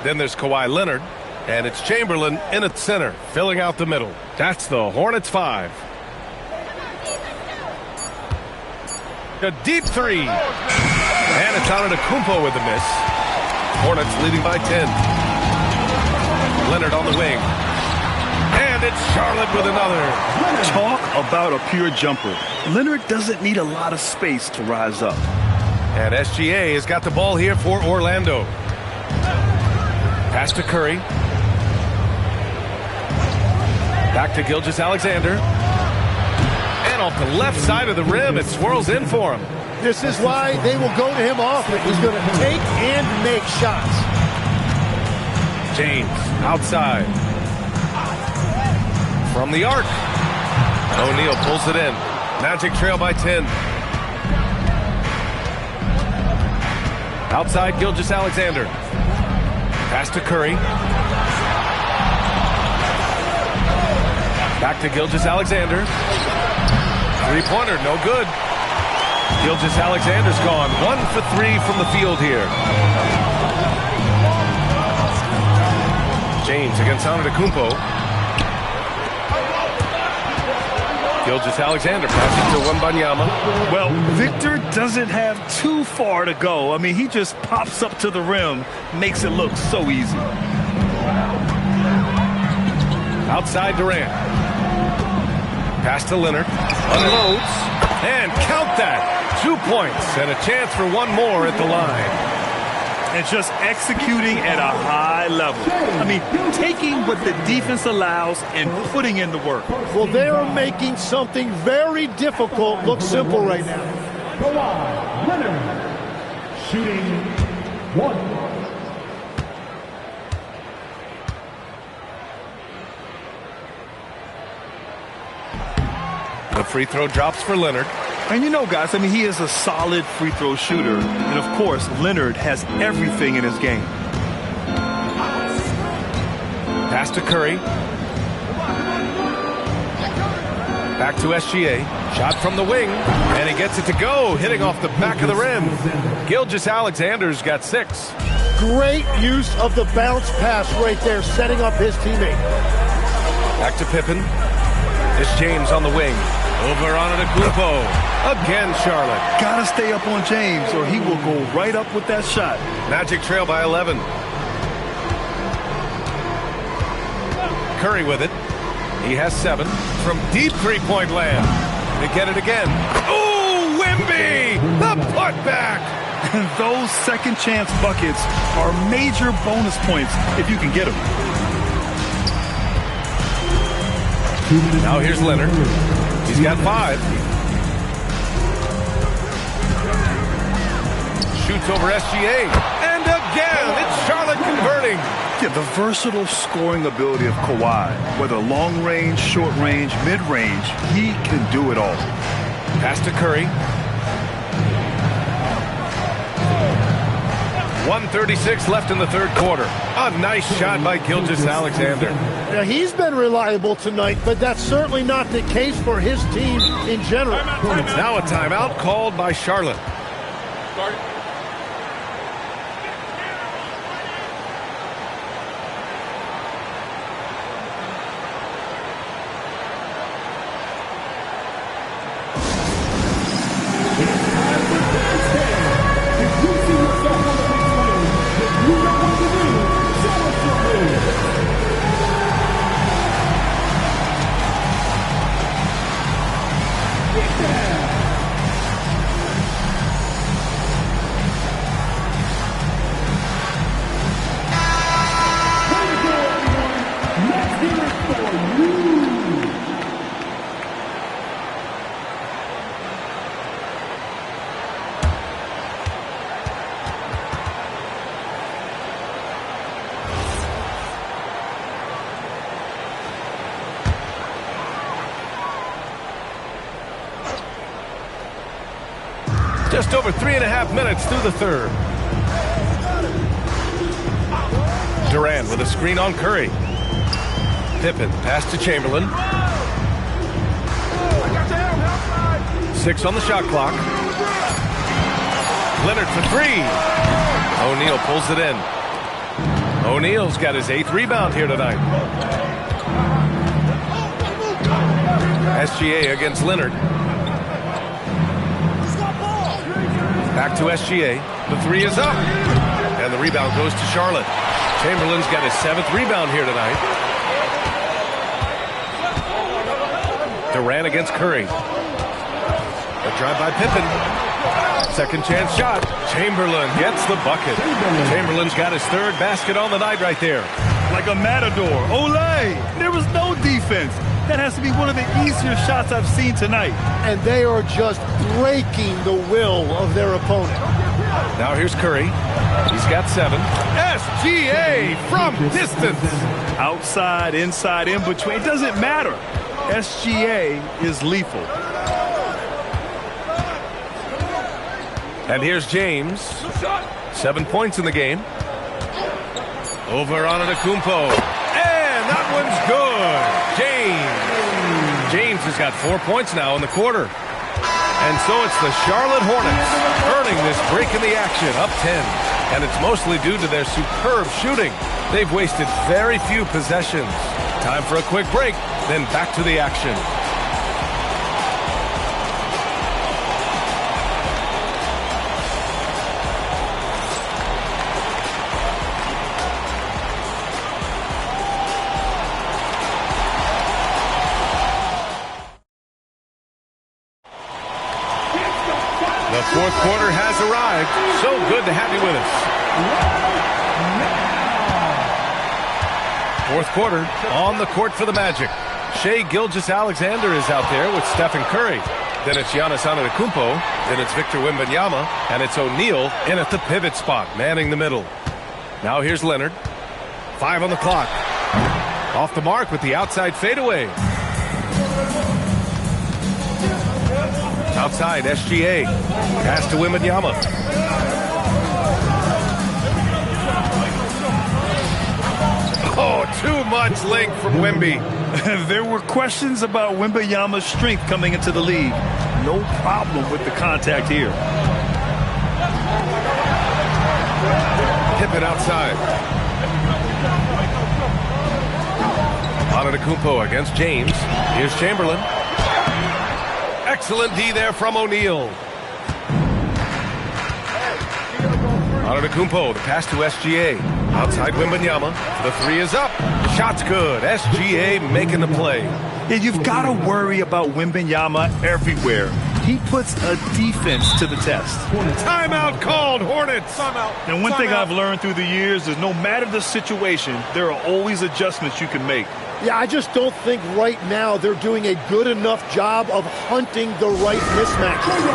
Speaker 7: Then there's Kawhi Leonard. And it's Chamberlain in at center, filling out the middle. That's the Hornets 5. A deep three. And it's Antetokounmpo with the miss. Hornets leading by 10. Leonard on the wing. And it's Charlotte with another.
Speaker 8: Talk about a pure jumper. Leonard doesn't need a lot of space to rise up.
Speaker 7: And SGA has got the ball here for Orlando. Pass to Curry. Back to Gilgeous-Alexander. And off the left side of the rim, it swirls in for him.
Speaker 3: This is why they will go to him often. He's going to take and make shots.
Speaker 7: James outside. From the arc. O'Neal pulls it in. Magic trail by 10. Outside Gilgeous-Alexander. Pass to Curry. Back to Gilgeous-Alexander. Three-pointer, no good. Gilgeous-Alexander's gone 1 for 3 from the field here. James against Antetokounmpo. Gilgeous-Alexander passing to Wembanyama.
Speaker 8: Well, Victor doesn't have too far to go. I mean, he just pops up to the rim, makes it look so easy.
Speaker 7: Outside Durant. Pass to Leonard. Unloads. And count that. 2 points and a chance for one more at the line.
Speaker 8: And just executing at a high level. I mean, taking what the defense allows and putting in the work.
Speaker 3: Well, they are making something very difficult look simple right now.
Speaker 4: Kawhi Leonard shooting 1.
Speaker 7: The free throw drops for Leonard.
Speaker 8: And you know, guys, I mean, he is a solid free throw shooter. And, of course, Leonard has everything in his game.
Speaker 7: Pass to Curry. Back to SGA. Shot from the wing. And he gets it to go, hitting off the back of the rim. Gilgeous-Alexander's got 6.
Speaker 3: Great use of the bounce pass right there, setting up his teammate.
Speaker 7: Back to Pippen. It's James on the wing. Over on Antetokounmpo. Again, Charlotte.
Speaker 8: Gotta stay up on James or he will go right up with that shot.
Speaker 7: Magic trail by 11. Curry with it. He has 7 from deep three-point land. They get it again. Ooh, Wemby! The putback!
Speaker 8: And those second chance buckets are major bonus points if you can get them.
Speaker 7: Now here's Leonard. He's got 5. Shoots over SGA. And again, it's Charlotte converting.
Speaker 8: Yeah, the versatile scoring ability of Kawhi, whether long range, short range, mid range, he can do it all.
Speaker 7: Pass to Curry. 1:36 left in the third quarter. A nice shot by Gilgeous-Alexander.
Speaker 3: Now, he's been reliable tonight, but that's certainly not the case for his team in general.
Speaker 7: Now a timeout called by Charlotte. Just over 3.5 minutes through the third. Durant with a screen on Curry. Pippen, pass to Chamberlain. 6 on the shot clock. Leonard for 3. O'Neal pulls it in. O'Neal's got his 8th rebound here tonight. SGA against Leonard. Back to SGA. The 3 is up. And the rebound goes to Charlotte. Chamberlain's got his 7th rebound here tonight. Durant against Curry. A drive by Pippen. Second chance shot. Chamberlain gets the bucket. Chamberlain's got his 3rd basket on the night right there.
Speaker 8: Like a matador. Olay! There was no defense. That has to be one of the easier shots I've seen tonight.
Speaker 3: And they are just breaking the will of their opponent.
Speaker 7: Now here's Curry. He's got 7. SGA from distance.
Speaker 8: Outside, inside, in between. It doesn't matter. SGA is lethal.
Speaker 7: And here's James. 7 points in the game. Over on Antetokounmpo. And that one's good. James has got 4 points now in the quarter. And so it's the Charlotte Hornets earning this break in the action, up 10. And it's mostly due to their superb shooting. They've wasted very few possessions. Time for a quick break, then back to the action. The fourth quarter has arrived. So good to have you with us. Fourth quarter on the court for the Magic. Shai Gilgeous-Alexander is out there with Stephen Curry. Then it's Giannis Antetokounmpo. Then it's Victor Wembanyama. And it's O'Neal in at the pivot spot, manning the middle. Now here's Leonard. 5 on the clock. Off the mark with the outside fadeaway. Outside, SGA. Pass to Wembanyama. Oh, too much length from Wemby.
Speaker 8: There were questions about Wembanyama's strength coming into the league. No problem with the contact here.
Speaker 7: Pippen outside. Antetokounmpo against James. Here's Chamberlain. Excellent D there from O'Neal. Antetokounmpo, the pass to SGA. Outside Wembanyama. The 3 is up. Shot's good. SGA making the play.
Speaker 8: Yeah, you've got to worry about Wembanyama everywhere. He puts a defense to the test.
Speaker 7: Timeout called, Hornets. Timeout.
Speaker 8: And one thing I've learned through the years is no matter the situation, there are always adjustments you can make.
Speaker 3: Yeah, I just don't think right now they're doing a good enough job of hunting the right mismatches.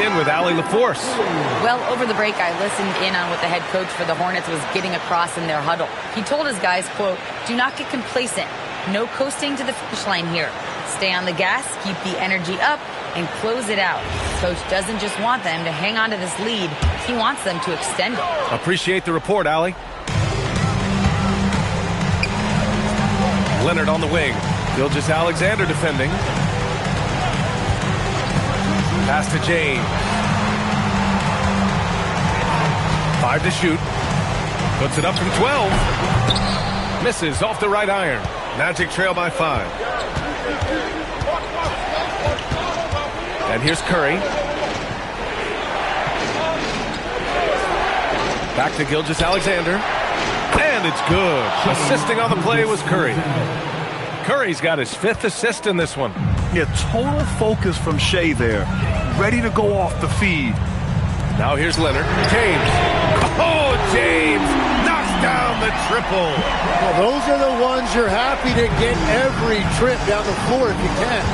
Speaker 7: in with Allie LaForce.
Speaker 6: Well, over the break, I listened in on what the head coach for the Hornets was getting across in their huddle. He told his guys, quote, "Do not get complacent. No coasting to the finish line here. Stay on the gas, keep the energy up, and close it out." Coach doesn't just want them to hang on to this lead. He wants them to extend it.
Speaker 7: Appreciate the report, Allie. Leonard on the wing. Gilgeous-Alexander defending. Pass to James. 5 to shoot. Puts it up from 12. Misses off the right iron. Magic trail by 5. And here's Curry. Back to Gilgeous-Alexander. And it's good. Assisting on the play was Curry. Curry's got his 5th assist in this one.
Speaker 8: Yeah, total focus from Shea there. Ready to go off the feed.
Speaker 7: Now here's Leonard. James. Oh, James knocks down the triple.
Speaker 3: Well, those are the ones you're happy to get every trip down the floor if you can.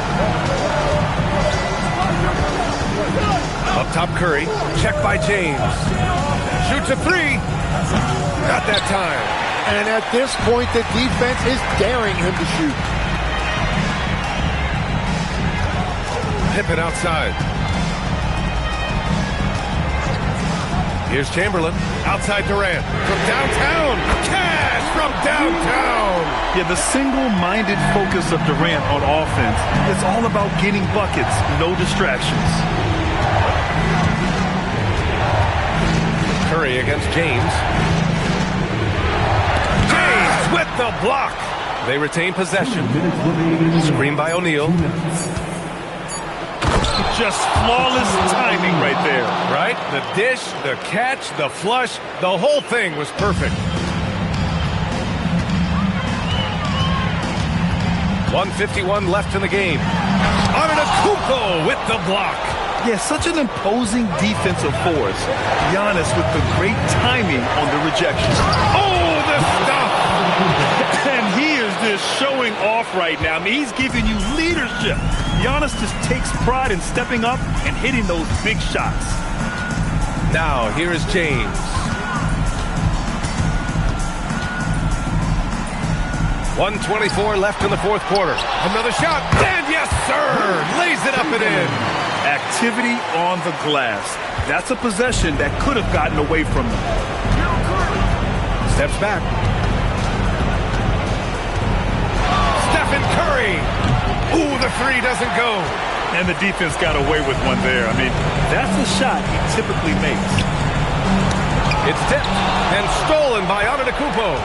Speaker 7: Up top, Curry. Check by James. Shoots a 3. Not that time.
Speaker 3: And at this point, the defense is daring him to shoot.
Speaker 7: Pippen outside. Here's Chamberlain. Outside Durant. From downtown. Cash from downtown.
Speaker 8: Yeah, the single-minded focus of Durant on offense. It's all about getting buckets, no distractions.
Speaker 7: Curry against James. James with the block. They retain possession. Screen by O'Neal.
Speaker 8: Just flawless timing right there.
Speaker 7: Right? The dish, the catch, the flush, the whole thing was perfect. 1:51 left in the game. Antetokounmpo with the block.
Speaker 8: Yeah, such an imposing defensive force. Giannis with the great timing on the rejection.
Speaker 7: Oh, the stuff!
Speaker 8: And he is just showing off right now. I mean, he's giving you leadership. Giannis just takes pride in stepping up and hitting those big shots.
Speaker 7: Now, here is James. 1:24 left in the 4th quarter. Another shot, and yes, sir! Lays it up and in.
Speaker 8: Activity on the glass. That's a possession that could have gotten away from them.
Speaker 7: Steps back. Stephen Curry. Ooh, the 3 doesn't go.
Speaker 8: And the defense got away with one there. I mean, that's the shot he typically makes.
Speaker 7: It's tipped and stolen by Antetokounmpo.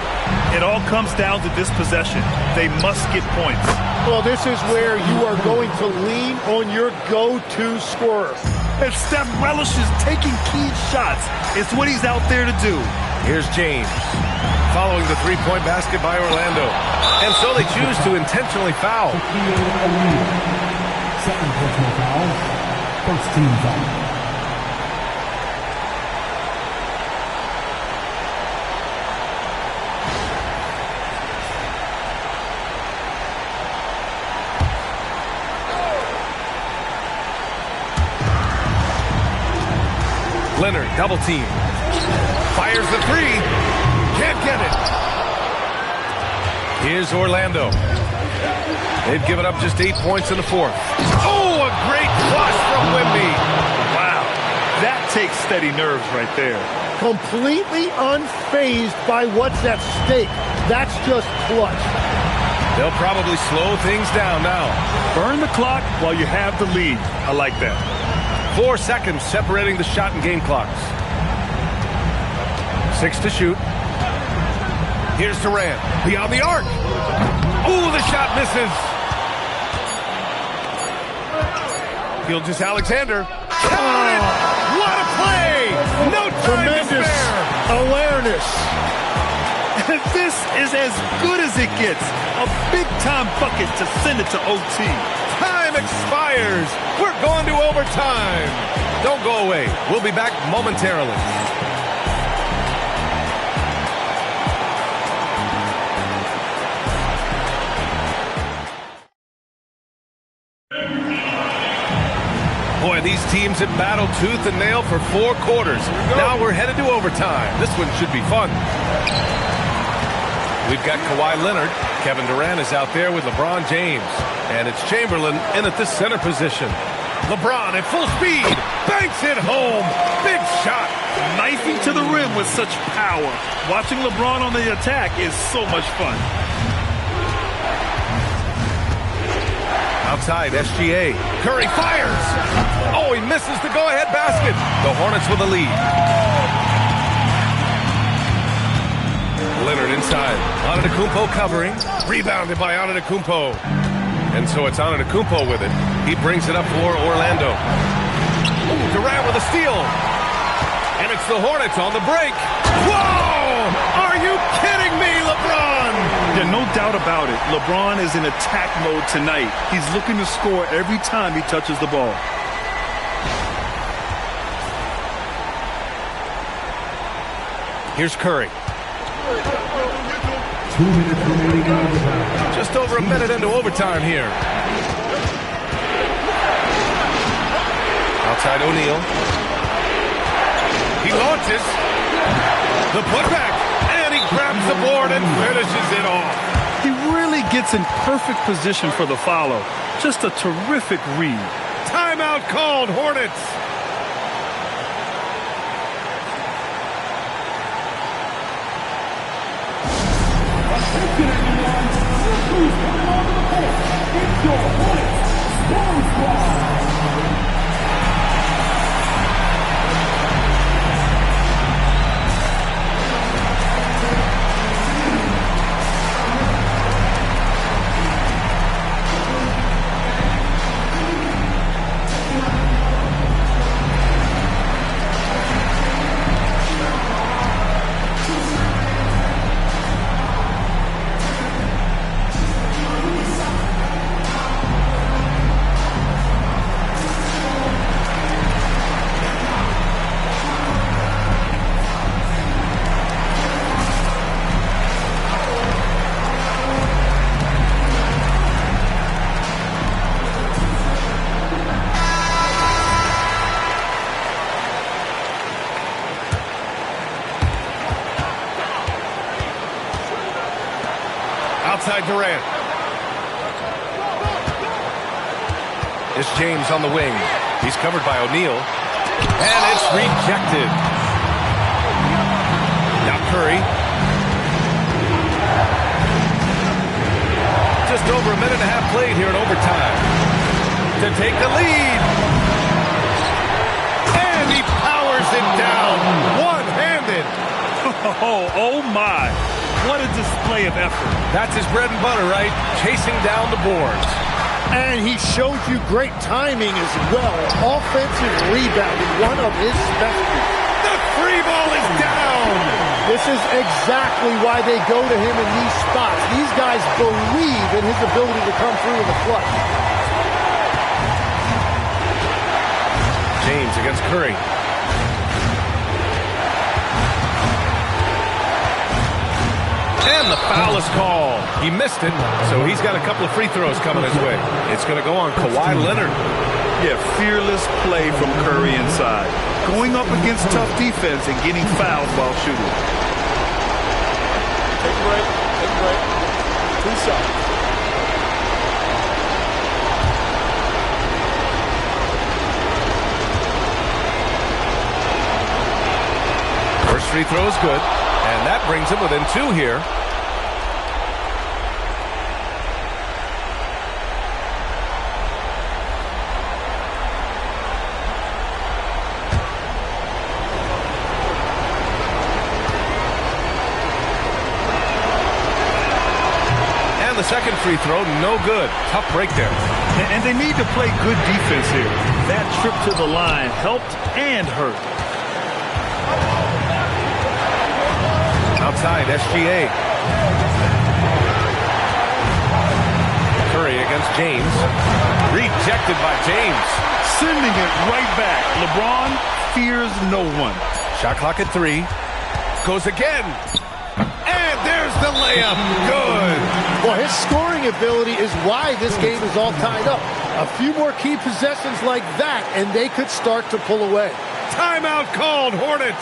Speaker 8: It all comes down to this possession. They must get points.
Speaker 3: Well, this is where you are going to lean on your go-to scorer.
Speaker 8: And Steph relishes taking key shots. It's what he's out there to do.
Speaker 7: Here's James. Following the 3-point basket by Orlando. And so they choose to intentionally foul.
Speaker 9: Second personal foul. First team foul.
Speaker 7: Leonard, double team. Fires the 3. Can't get it. Here's Orlando. They've given up just 8 points in the 4th. Oh, a great flush from Wemby.
Speaker 8: Wow. That takes steady nerves right there.
Speaker 3: Completely unfazed by what's at stake. That's just clutch.
Speaker 7: They'll probably slow things down now.
Speaker 8: Burn the clock while you have the lead. I like that.
Speaker 7: 4 seconds separating the shot and game clocks. 6 to shoot. Here's Durant. Beyond the arc. Ooh, the shot misses. Gilgeous-Alexander. What a play! No time
Speaker 3: Tremendous
Speaker 7: to spare.
Speaker 3: awareness.
Speaker 8: This is as good as it gets. A big-time bucket to send it to OT.
Speaker 7: Time expires. We're going to overtime. Don't go away. We'll be back momentarily. Boy, these teams it battle tooth and nail for 4 quarters. Now we're headed to overtime. This one should be fun. We've got Kawhi Leonard. Kevin Durant is out there with LeBron James. And it's Chamberlain in at the center position. LeBron at full speed. Banks it home. Big shot.
Speaker 8: Knifing to the rim with such power. Watching LeBron on the attack is so much fun.
Speaker 7: Outside, SGA. Curry fires. Oh, he misses the go-ahead basket. The Hornets with the lead. Leonard inside. Antetokounmpo covering. Rebounded by Antetokounmpo. And so it's Antetokounmpo with it. He brings it up for Orlando. Ooh, Durant with a steal. And it's the Hornets on the break. Whoa! Are you kidding me, LeBron?
Speaker 8: Yeah, no doubt about it. LeBron is in attack mode tonight. He's looking to score every time he touches the ball.
Speaker 7: Here's Curry.
Speaker 9: 2 minutes remaining in overtime.
Speaker 7: Just over a minute into overtime here. Outside O'Neal. He launches. The putback. And he grabs the board and finishes it off.
Speaker 8: He really gets in perfect position for the follow. Just a terrific read.
Speaker 7: Timeout called, Hornets.
Speaker 4: It's your Hornets Bomb Squad.
Speaker 7: Outside Durant. It's James on the wing. He's covered by O'Neal. And it's rejected. Now Curry. Just over a minute and a half played here in overtime. To take the lead. And he powers it down. One-handed.
Speaker 8: Oh my. What a display of effort.
Speaker 7: That's his bread and butter, right? Chasing down the boards.
Speaker 3: And he showed you great timing as well. Offensive rebounding, one of his specialties.
Speaker 7: The free ball is down.
Speaker 3: This is exactly why they go to him in these spots. These guys believe in his ability to come through in the clutch.
Speaker 7: James against Curry. And the foul is called. He missed it, so he's got a couple of free throws coming his way. It's going to go on Kawhi Leonard.
Speaker 8: Yeah, fearless play from Curry inside. Going up against tough defense and getting fouled while shooting.
Speaker 3: Take a break. Take a break. 2 shots.
Speaker 7: First free throw is good. And that brings him within 2 here. And the second free throw, no good. Tough break there.
Speaker 8: And they need to play good defense here. That trip to the line helped and hurt.
Speaker 7: Outside, SGA. Curry against James. Rejected by James.
Speaker 8: Sending it right back. LeBron fears no one.
Speaker 7: Shot clock at 3. Goes again. And there's the layup. Good.
Speaker 3: Well, his scoring ability is why this game is all tied up. A few more key possessions like that, and they could start to pull away.
Speaker 7: Timeout called, Hornets.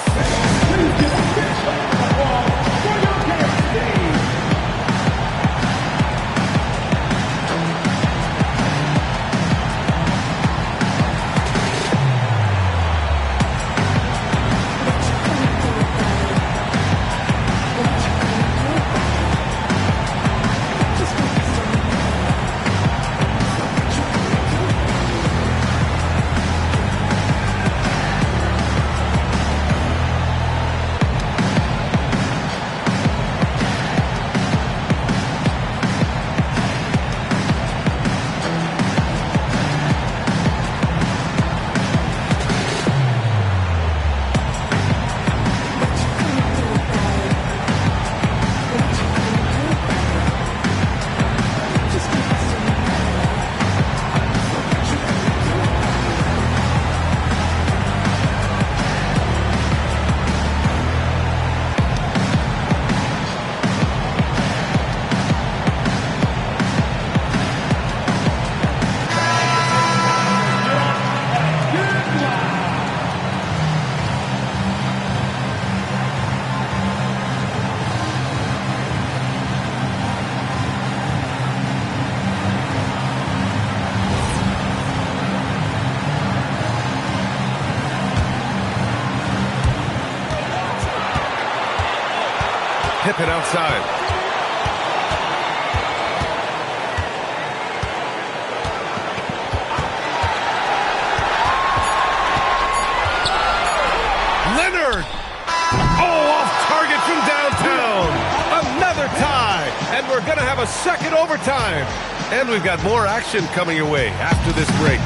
Speaker 7: Pippen outside. Leonard! Oh, off target from downtown. Another tie. And we're going to have a second overtime. And we've got more action coming your way after this break.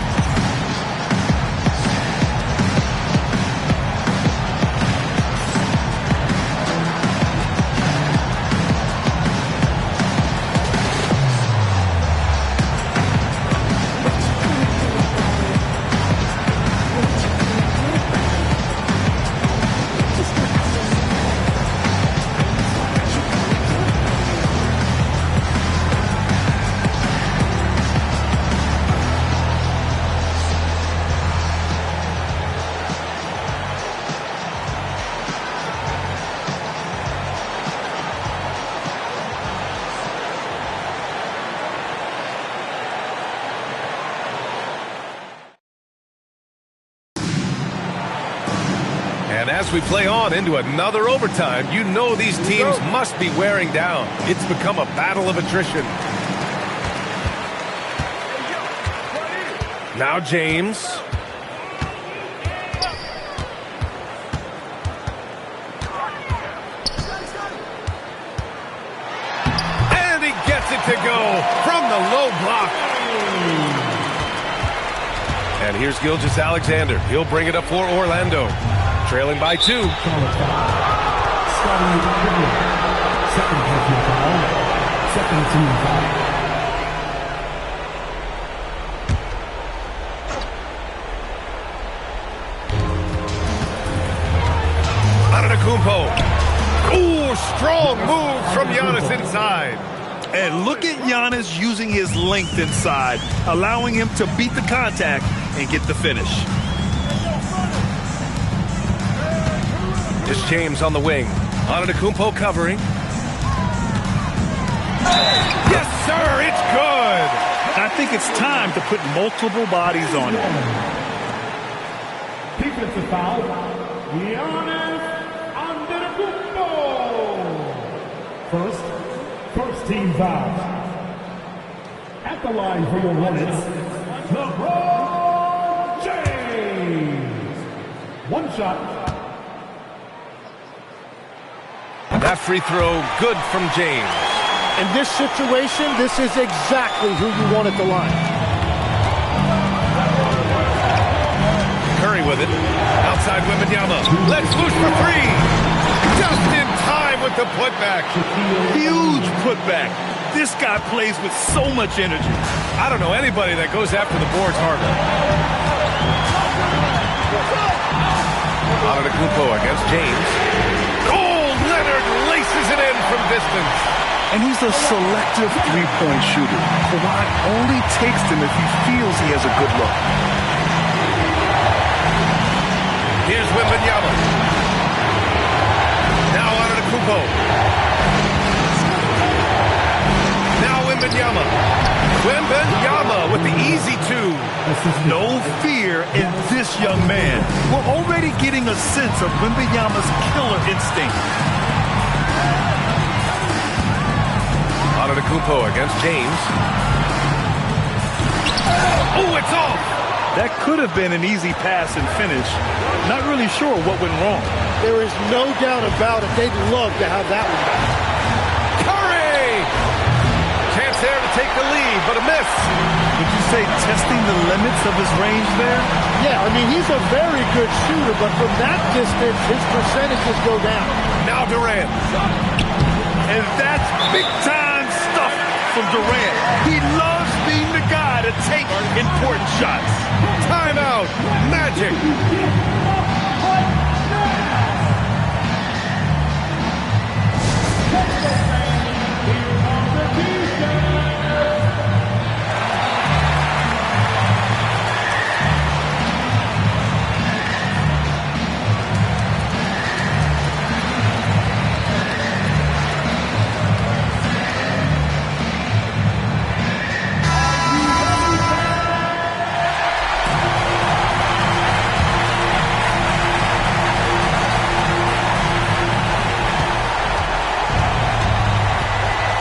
Speaker 7: And as we play on into another overtime, you know these teams must be wearing down. It's become a battle of attrition. Now James. And he gets it to go from the low block. And here's Gilgeous-Alexander. He'll bring it up for Orlando. Trailing by 2.
Speaker 9: Second team foul.
Speaker 7: Antetokounmpo. Ooh, strong move from Giannis inside.
Speaker 8: And look at Giannis using his length inside, allowing him to beat the contact and get the finish.
Speaker 7: It's James on the wing. Antetokounmpo covering. Yes, sir, it's good.
Speaker 8: I think it's time to put multiple bodies on it.
Speaker 4: Defensive foul, Giannis Antetokounmpo. First team foul. At the line for your Hornets, LeBron James. One shot.
Speaker 7: That free throw, good from James.
Speaker 3: In this situation, this is exactly who you want at the line.
Speaker 7: Curry with it. Outside Wembanyama. Let's loose for 3. Just in time with the putback.
Speaker 8: Huge putback. This guy plays with so much energy.
Speaker 7: I don't know anybody that goes after the boards harder. Antetokounmpo against James. Oh, Leonard laces it in from distance.
Speaker 8: And he's a selective three-point shooter. Kawhi only takes them if he feels he has a good look.
Speaker 7: Here's Wembanyama. Now Antetokounmpo. Now Wembanyama. Wembanyama with the easy two.
Speaker 8: No fear in this young man. We're already getting a sense of Wembanyama's killer instinct.
Speaker 7: Antetokounmpo against James. Oh, it's off!
Speaker 8: That could have been an easy pass and finish. Not really sure what went wrong.
Speaker 3: There is no doubt about it. They'd love to have that one back.
Speaker 7: Curry! Chance there to take the lead, but a miss.
Speaker 8: Would you say testing the limits of his range there?
Speaker 3: Yeah, I mean, he's a very good shooter, but from that distance, his percentages go down.
Speaker 7: Now Durant.
Speaker 8: And that's big-time stuff from Durant. He loves being the guy to take important shots.
Speaker 7: Timeout. Magic.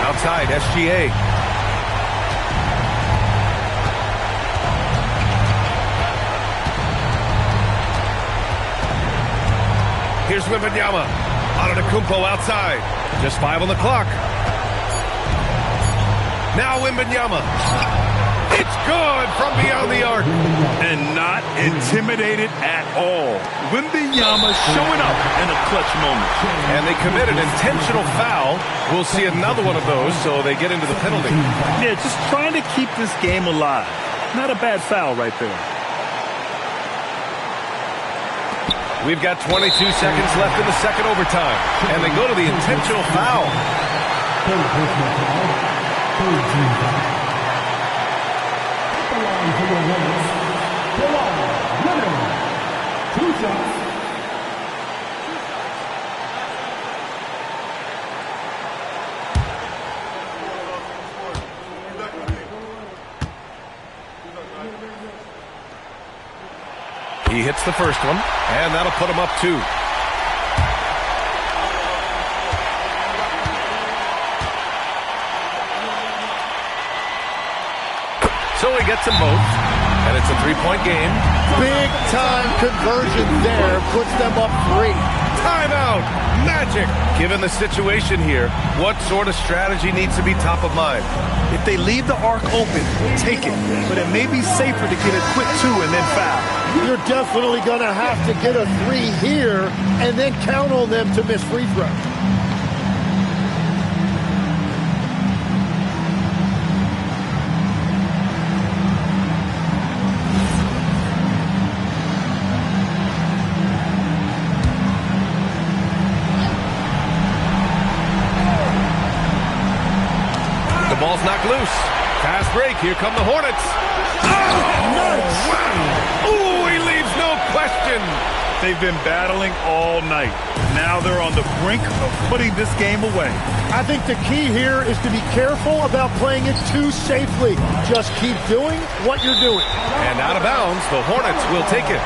Speaker 7: Outside, SGA. Here's Wembanyama. Antetokounmpo outside. Just 5 on the clock. Now Wembanyama. It's good from beyond the arc.
Speaker 8: And not intimidated at all. Wembanyama showing up in a clutch moment.
Speaker 7: And they committed intentional foul. We'll see another one of those, so they get into the penalty.
Speaker 8: Yeah, just trying to keep this game alive. Not a bad foul right there.
Speaker 7: We've got 22 seconds left in the second overtime. And they go to the intentional foul.
Speaker 9: Third personal foul. Third team foul. At the line for the Hornets. Kawhi Leonard. 2 shots.
Speaker 7: He hits the first one, and that'll put him up 2. So he gets them both, and it's a 3-point game.
Speaker 3: Big time conversion there puts them up 3.
Speaker 7: Timeout! Magic! Given the situation here, what sort of strategy needs to be top of mind?
Speaker 8: If they leave the arc open, take it. But it may be safer to get a quick 2 and then foul.
Speaker 3: You're definitely going to have to get a 3 here and then count on them to miss free throws.
Speaker 7: The ball's knocked loose. Fast break. Here come the Hornets. Oh, wow. Ooh, he leaves no question.
Speaker 8: They've been battling all night. Now they're on the brink of putting this game away.
Speaker 3: I think the key here is to be careful about playing it too safely. Just keep doing what you're doing.
Speaker 7: And out of bounds, the Hornets will take it.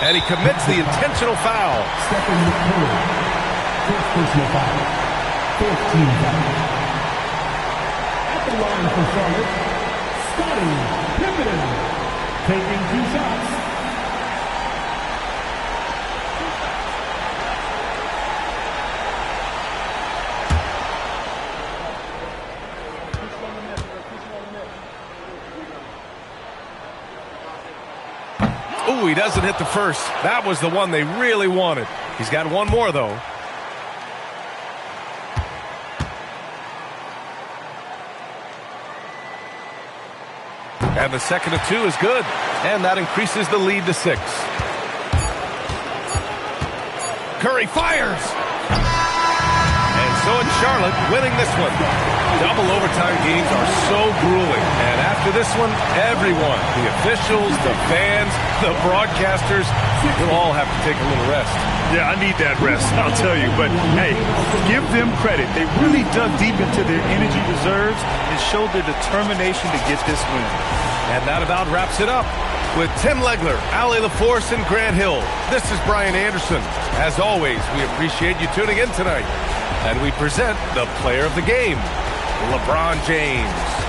Speaker 7: And he commits the intentional foul.
Speaker 9: Stephen Curry. First personal foul. 4th team foul. At the line for Charlotte, Scottie Pippen. Taking 2 shots.
Speaker 7: Ooh, he doesn't hit the first. That was the one they really wanted. He's got one more, though. And the second of 2 is good. And that increases the lead to 6. Curry fires. And so it's Charlotte winning this one. Double overtime games are so grueling. And after this one, everyone, the officials, the fans, the broadcasters, will all have to take a little rest.
Speaker 8: Yeah, I need that rest, I'll tell you. But, hey, give them credit. They really dug deep into their energy reserves and showed their determination to get this win.
Speaker 7: And that about wraps it up. With Tim Legler, Ali LaForce, and Grant Hill, this is Brian Anderson. As always, we appreciate you tuning in tonight. And we present the player of the game, LeBron James.